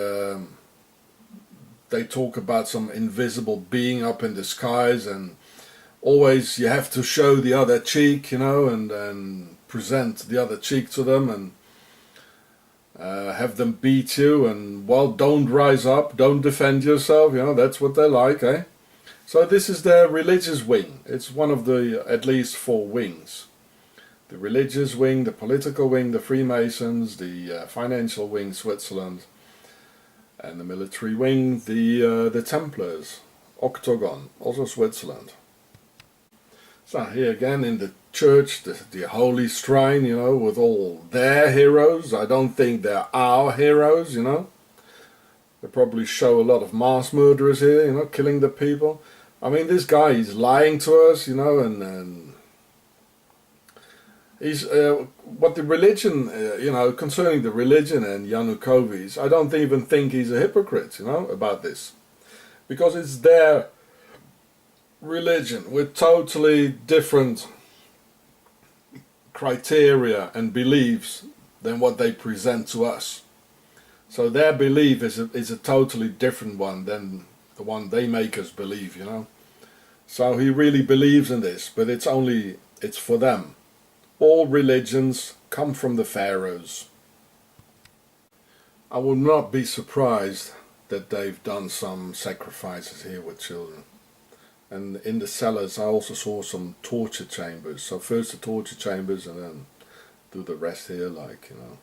talk about some invisible being up in the skies, and always you have to show the other cheek, you know, and present the other cheek to them, and have them beat you, and well, don't rise up, don't defend yourself, you know, that's what they like, eh? So this is their religious wing. It's one of the at least 4 wings. The religious wing, the political wing, the Freemasons, the financial wing, Switzerland, and the military wing, the Templars, Octagon, also Switzerland. So here again in the church, the holy shrine, you know, with all their heroes. I don't think they're our heroes, you know. They probably show a lot of mass murderers here, you know, killing the people. I mean, this guy, he's lying to us, you know, and he's, what the religion, you know, concerning the religion and Yanukovych, I don't even think he's a hypocrite, you know, about this. Because it's their religion with totally different criteria and beliefs than what they present to us. So their belief is a totally different one than the one they make us believe, you know. So he really believes in this, but it's for them. All religions come from the pharaohs. I will not be surprised that they've done some sacrifices here with children. and in the cellars I also saw some torture chambers. So first the torture chambers and then do the rest here, like, you know.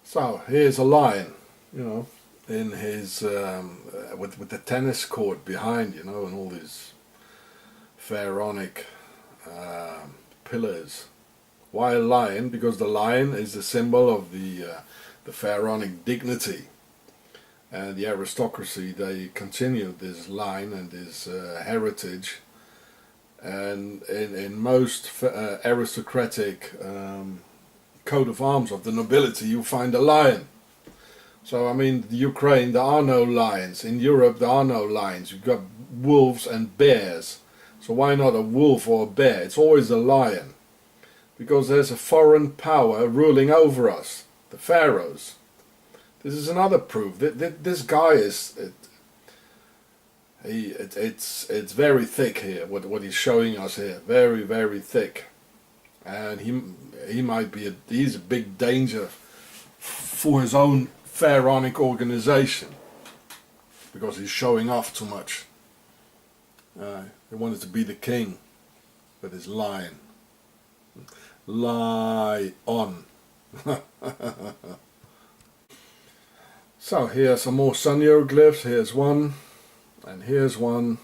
So here's a lion, you know, in his with the tennis court behind, you know, and all these pharaonic pillars. Why a lion? Because the lion is the symbol of the pharaonic dignity, and the aristocracy, they continued this line and this heritage. And in most aristocratic coat of arms of the nobility, you find a lion. So I mean, the Ukraine, there are no lions. In Europe, there are no lions. You've got wolves and bears. So why not a wolf or a bear? It's always a lion, because there's a foreign power ruling over us, the pharaohs. This is another proof that this guy is. It's very thick here. What he's showing us here, very, very thick, and he might be he's a big danger for his own pharaonic organization, because he's showing off too much. He wanted to be the king with his lion. Lie on. So here's some more sun hieroglyphs. Here's one, and here's one.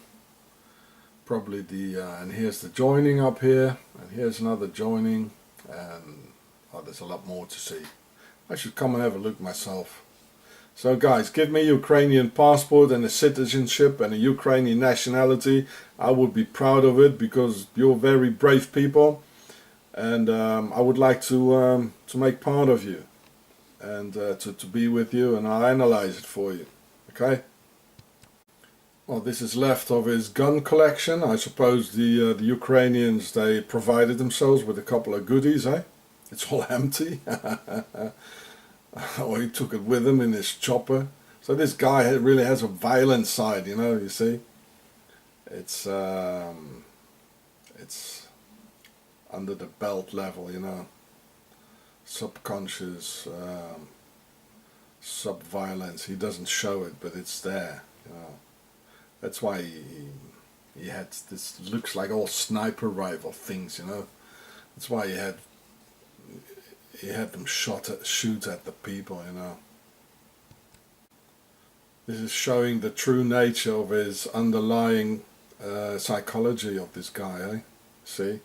Probably the and here's the joining up here, and here's another joining, and oh, there's a lot more to see. I should come and have a look myself. So guys, give me a Ukrainian passport and a citizenship and a Ukrainian nationality. I would be proud of it, because you're very brave people, and I would like to make part of you, and to be with you, and I'll analyze it for you. Okay? Well, this is left of his gun collection. I suppose the Ukrainians, they provided themselves with a couple of goodies, eh? It's all empty. Or he took it with him in his chopper. So this guy really has a violent side, you know, you see. It's under the belt level, you know. Subconscious, sub-violence. He doesn't show it, but it's there, you know. That's why he had this, looks like all sniper rifle things, you know. That's why he had them shoot at the people, you know. This is showing the true nature of his underlying psychology of this guy, eh? See?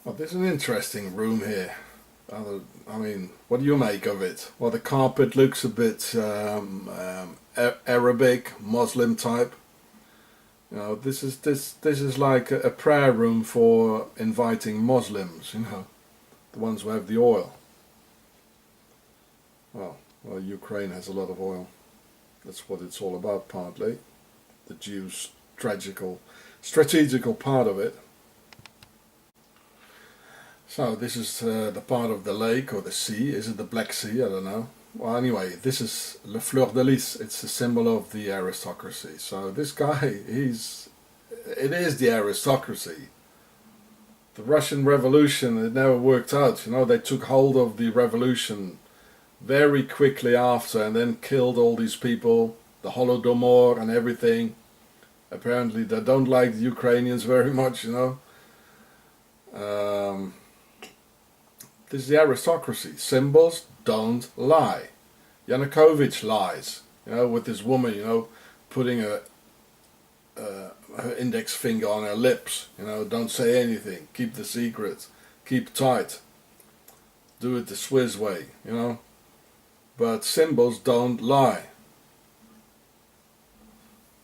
Well, there's an interesting room here. I mean, what do you make of it? Well, the carpet looks a bit Arabic, Muslim type. You know, this is like a prayer room for inviting Muslims, you know, the ones who have the oil. Well, Ukraine has a lot of oil. That's what it's all about, partly. The Jews' strategical part of it. So this is the part of the lake or the sea. Is it the Black Sea? I don't know. Well, anyway, this is Le Fleur de Lys. It's a symbol of the aristocracy. So this guy, it is the aristocracy. The Russian Revolution, it never worked out. You know, they took hold of the revolution very quickly after, and then killed all these people, the Holodomor and everything. Apparently they don't like the Ukrainians very much, you know. This is the aristocracy. Symbols don't lie. Yanukovych lies, you know, with this woman, you know, putting her index finger on her lips, you know, don't say anything, keep the secret, keep tight, do it the Swiss way, you know. But symbols don't lie.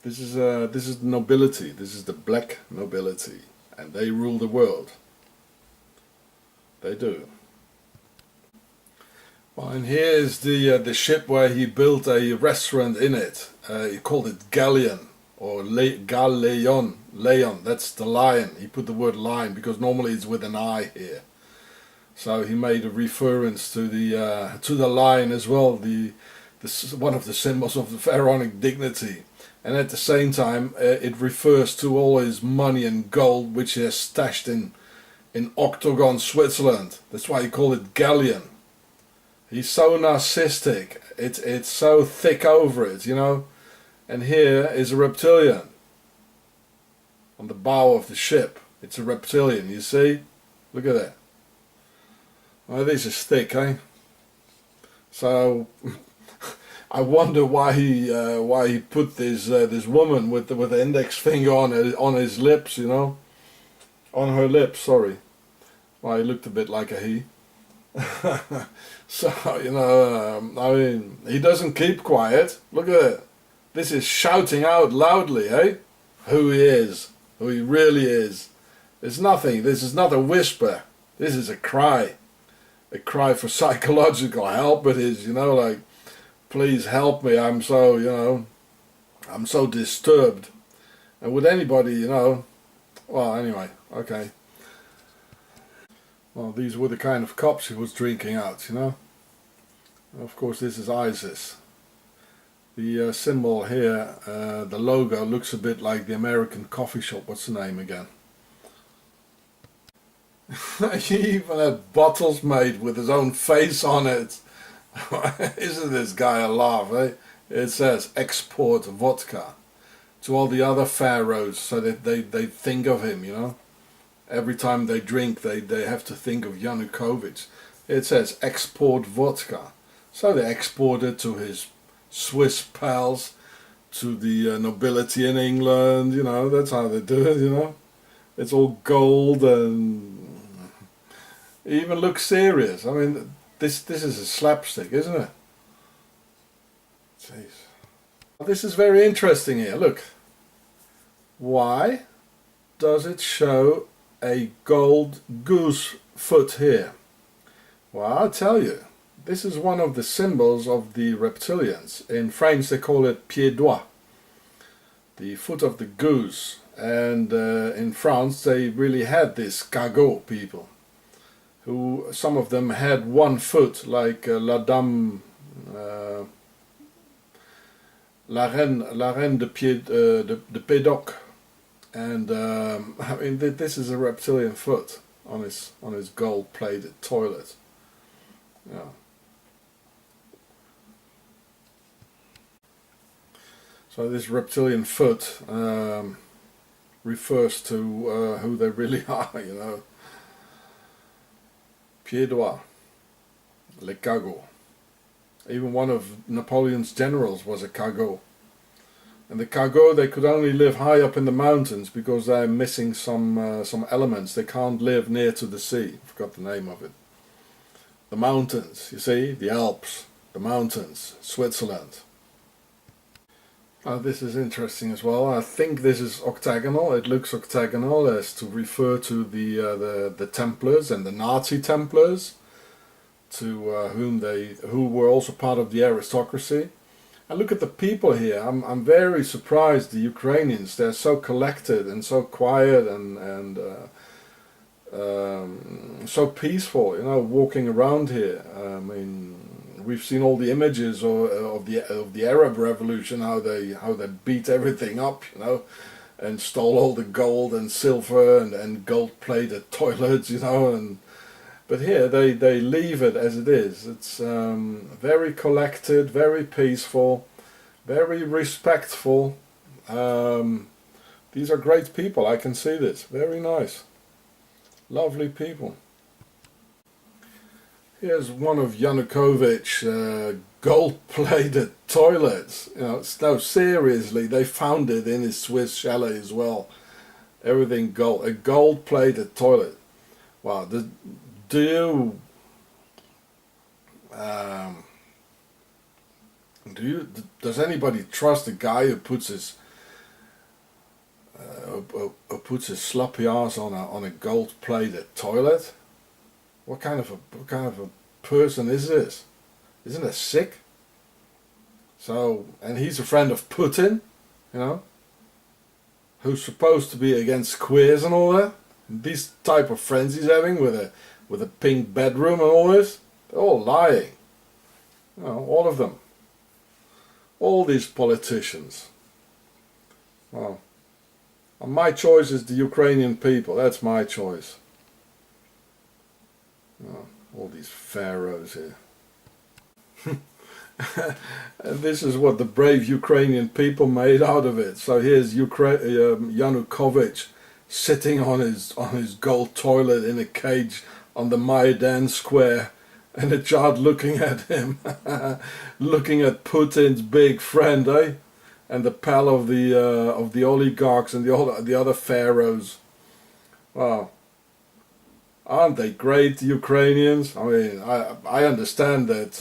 This is the nobility. This is the black nobility, and they rule the world. They do. Well, and here's the ship where he built a restaurant in it. He called it Galleon, or Galeon. Leon, that's the lion. He put the word lion because normally it's with an I here. So he made a reference to the lion as well, one of the symbols of the pharaonic dignity. And at the same time, it refers to all his money and gold which he has stashed in Octagon, Switzerland. That's why he called it Galleon. He's so narcissistic. It's so thick over it, you know. And here is a reptilian on the bow of the ship. It's a reptilian, you see? Look at that. Well, this is thick, eh? So I wonder why he put this woman with the index finger on his lips, you know, on her lips. Sorry. Well, he looked a bit like a he. So you know, I mean, he doesn't keep quiet. Look at it. This is shouting out loudly, eh? Who he is, who he really is. It's nothing. This is not a whisper. This is a cry for psychological help. It is, you know, like, please help me. I'm so, you know, I'm so disturbed. And would anybody, you know, well, anyway, okay. Well, these were the kind of cups he was drinking out, you know. Of course, this is ISIS. The symbol here, the logo, looks a bit like the American coffee shop. What's the name again? He even had bottles made with his own face on it. Isn't this guy a laugh, eh? It says export vodka to all the other pharaohs, so that they think of him, you know. Every time they drink, they have to think of Yanukovych. It says export vodka. So they export it to his Swiss pals, to the nobility in England, you know. That's how they do it, you know. It's all gold and it even looks serious. I mean, this is a slapstick, isn't it? Jeez. This is very interesting here. Look. Why does it show a gold goose foot here? Well, I'll tell you. This is one of the symbols of the reptilians. In French they call it pied droit, the foot of the goose. And in France they really had this cagot people, who some of them had one foot, like la dame, la reine de Pédoc. And I mean, this is a reptilian foot on his gold-plated toilet. Yeah. So this reptilian foot refers to who they really are, you know. Pied droit, le cagot. Even one of Napoleon's generals was a cagot. And the cagot, they could only live high up in the mountains because they're missing some elements. They can't live near to the sea. I forgot the name of it. The mountains, you see, the Alps, the mountains, Switzerland. This is interesting as well. I think this is octagonal. It looks octagonal as to refer to the Templars and the Nazi Templars, to who were also part of the aristocracy. And look at the people here. I'm very surprised. The Ukrainians, they're so collected and so quiet and so peaceful. You know, walking around here. I mean, we've seen all the images of the Arab Revolution, how they beat everything up, you know, and stole all the gold and silver and gold-plated toilets, you know. But here they leave it as it is. It's very collected, very peaceful, very respectful. These are great people. I can see this. Very nice, lovely people. Here's one of Yanukovych's gold-plated toilets. You know, no, seriously, they found it in his Swiss chalet as well. Everything gold, a gold-plated toilet. Wow. Does anybody trust a guy who puts his sloppy ass on a gold-plated toilet? What kind of a person is this? Isn't it sick? So, and he's a friend of Putin, you know, who's supposed to be against queers and all that. These type of friends he's having with a pink bedroom and all this, they're all lying. You know, all of them. All these politicians. Well, my choice is the Ukrainian people. That's my choice. Oh, all these pharaohs here. And this is what the brave Ukrainian people made out of it. So here's Yanukovych sitting on his gold toilet in a cage on the Maidan Square, and a child looking at him, looking at Putin's big friend, eh? And the pal of the oligarchs and the other pharaohs. Wow, aren't they great, the Ukrainians? I mean, I understand that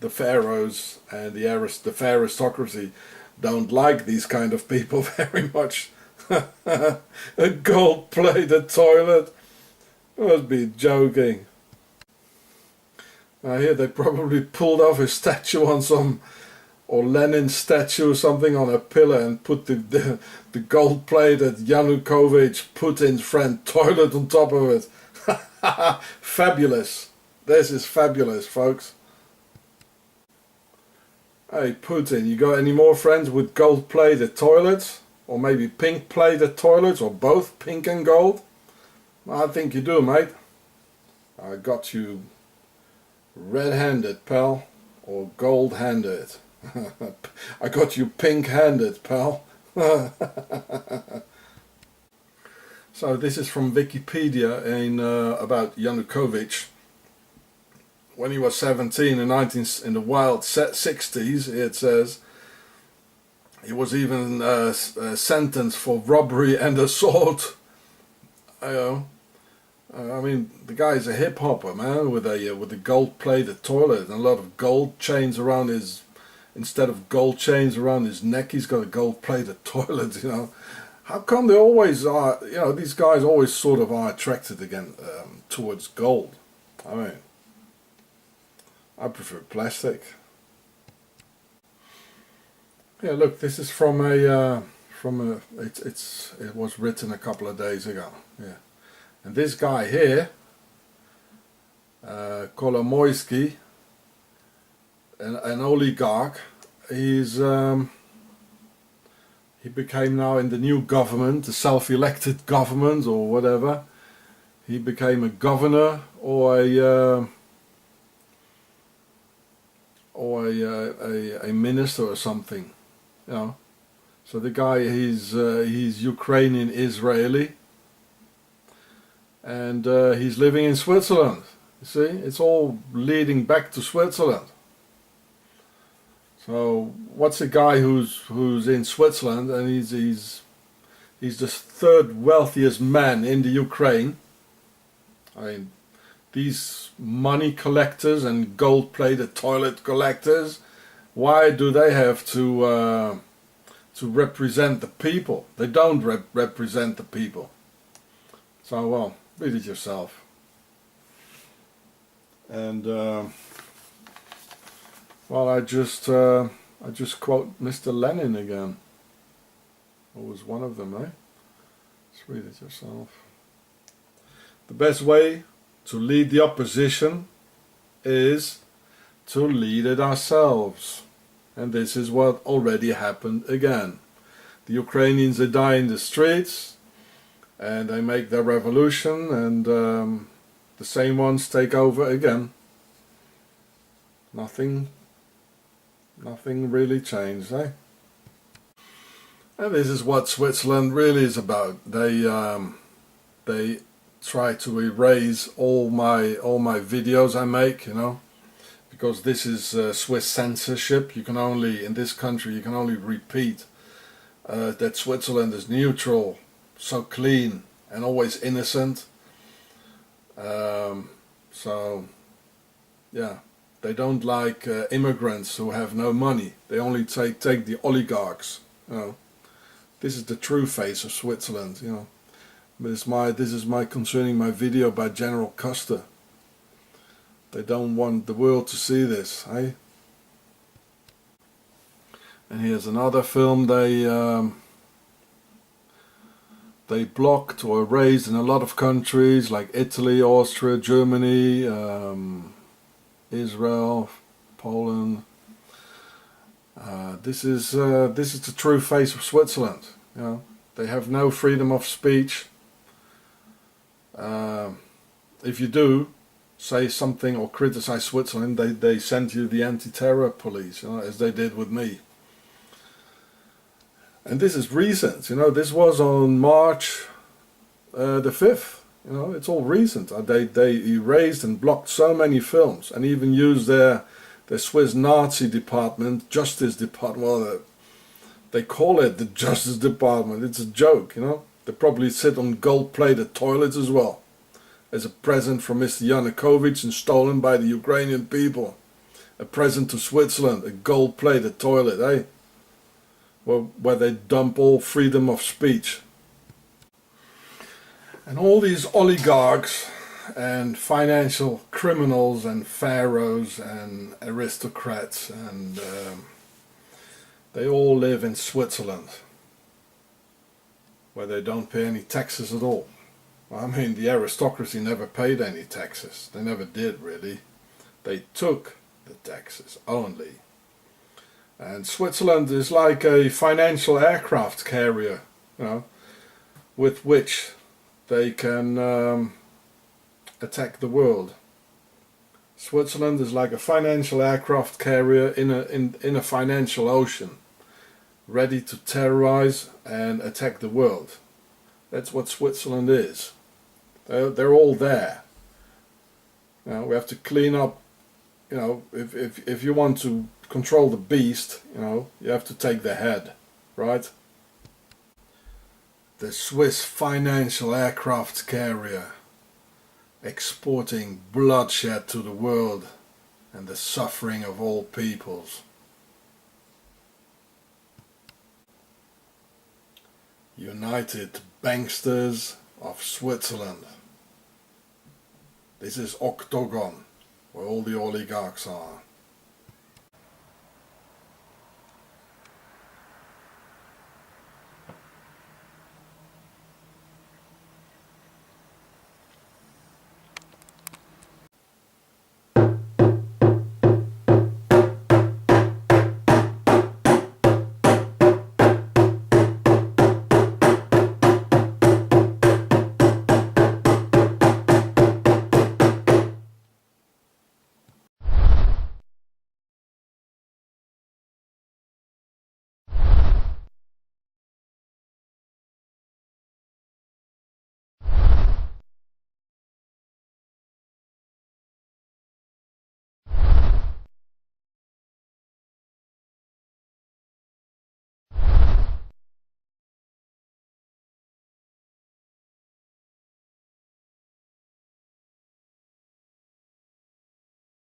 the pharaohs and the aristocracy don't like these kind of people very much. A gold-plated toilet. Must be joking. I hear they probably pulled off his statue on some, or Lenin's statue or something, on a pillar and put the gold-plated Yanukovych, Putin's friend, toilet on top of it. Fabulous. This is fabulous, folks. Hey Putin, you got any more friends with gold-plated toilets? Or maybe pink-plated toilets, or both, pink and gold? I think you do, mate. I got you red-handed, pal, or gold-handed. I got you pink-handed, pal. So this is from Wikipedia about Yanukovych. When he was 17 in the wild 60s, it says, he was even sentenced for robbery and assault. I mean, the guy's a hip hopper, man, with a gold-plated toilet and a lot of gold chains around his. Instead of gold chains around his neck, he's got a gold-plated toilet. You know, how come they always are? You know, these guys always sort of are attracted again towards gold. I mean, I prefer plastic. Yeah, look, this is it was written a couple of days ago. Yeah, and this guy here, Kolomoisky, an oligarch, he became now in the new government, the self-elected government or whatever. He became a governor or a minister or something. You know, so the guy he's Ukrainian Israeli, and he's living in Switzerland. You see, it's all leading back to Switzerland. So what's a guy who's in Switzerland and he's the third wealthiest man in the Ukraine? I mean, these money collectors and gold-plated toilet collectors, why do they have to represent the people? They don't represent the people. So, well, read it yourself. And well, I just quote Mr. Lenin again. Who was one of them, eh? Let's read it yourself. The best way to lead the opposition is to lead it ourselves. And this is what already happened again. The Ukrainians, they die in the streets and they make their revolution, and the same ones take over again. Nothing really changed, eh? And this is what Switzerland really is about. They try to erase all my videos I make, you know, because this is Swiss censorship. You can only, in this country, you can only repeat that Switzerland is neutral, so clean and always innocent. So yeah, they don't like immigrants who have no money. They only take the oligarchs. You know, this is the true face of Switzerland. You know, this is my concerning my video by General Custer. They don't want the world to see this, eh? And here's another film they blocked or erased in a lot of countries like Italy, Austria, Germany, Israel, Poland. This is the true face of Switzerland. You know, they have no freedom of speech. If you do, say something or criticize Switzerland, they send you the anti-terror police, you know, as they did with me. And this is recent, you know, this was on March the 5th, you know, it's all recent. They erased and blocked so many films, and even used their Swiss Nazi department, Justice Department, well, they call it the Justice Department, it's a joke, you know. They probably sit on gold-plated toilets as well, as a present from Mr. Yanukovych and stolen by the Ukrainian people. A present to Switzerland, a gold-plated toilet, eh? Where they dump all freedom of speech. And all these oligarchs and financial criminals and pharaohs and aristocrats, and they all live in Switzerland, where they don't pay any taxes at all. I mean, the aristocracy never paid any taxes. They never did, really. They took the taxes only. And Switzerland is like a financial aircraft carrier, you know, with which they can attack the world. Switzerland is like a financial aircraft carrier in a financial ocean, ready to terrorize and attack the world. That's what Switzerland is. They're all there. You know, we have to clean up. You know, if you want to control the beast, you know, you have to take the head, right? The Swiss financial aircraft carrier, exporting bloodshed to the world and the suffering of all peoples. United Banksters of Switzerland. This is Octagon, where all the oligarchs are.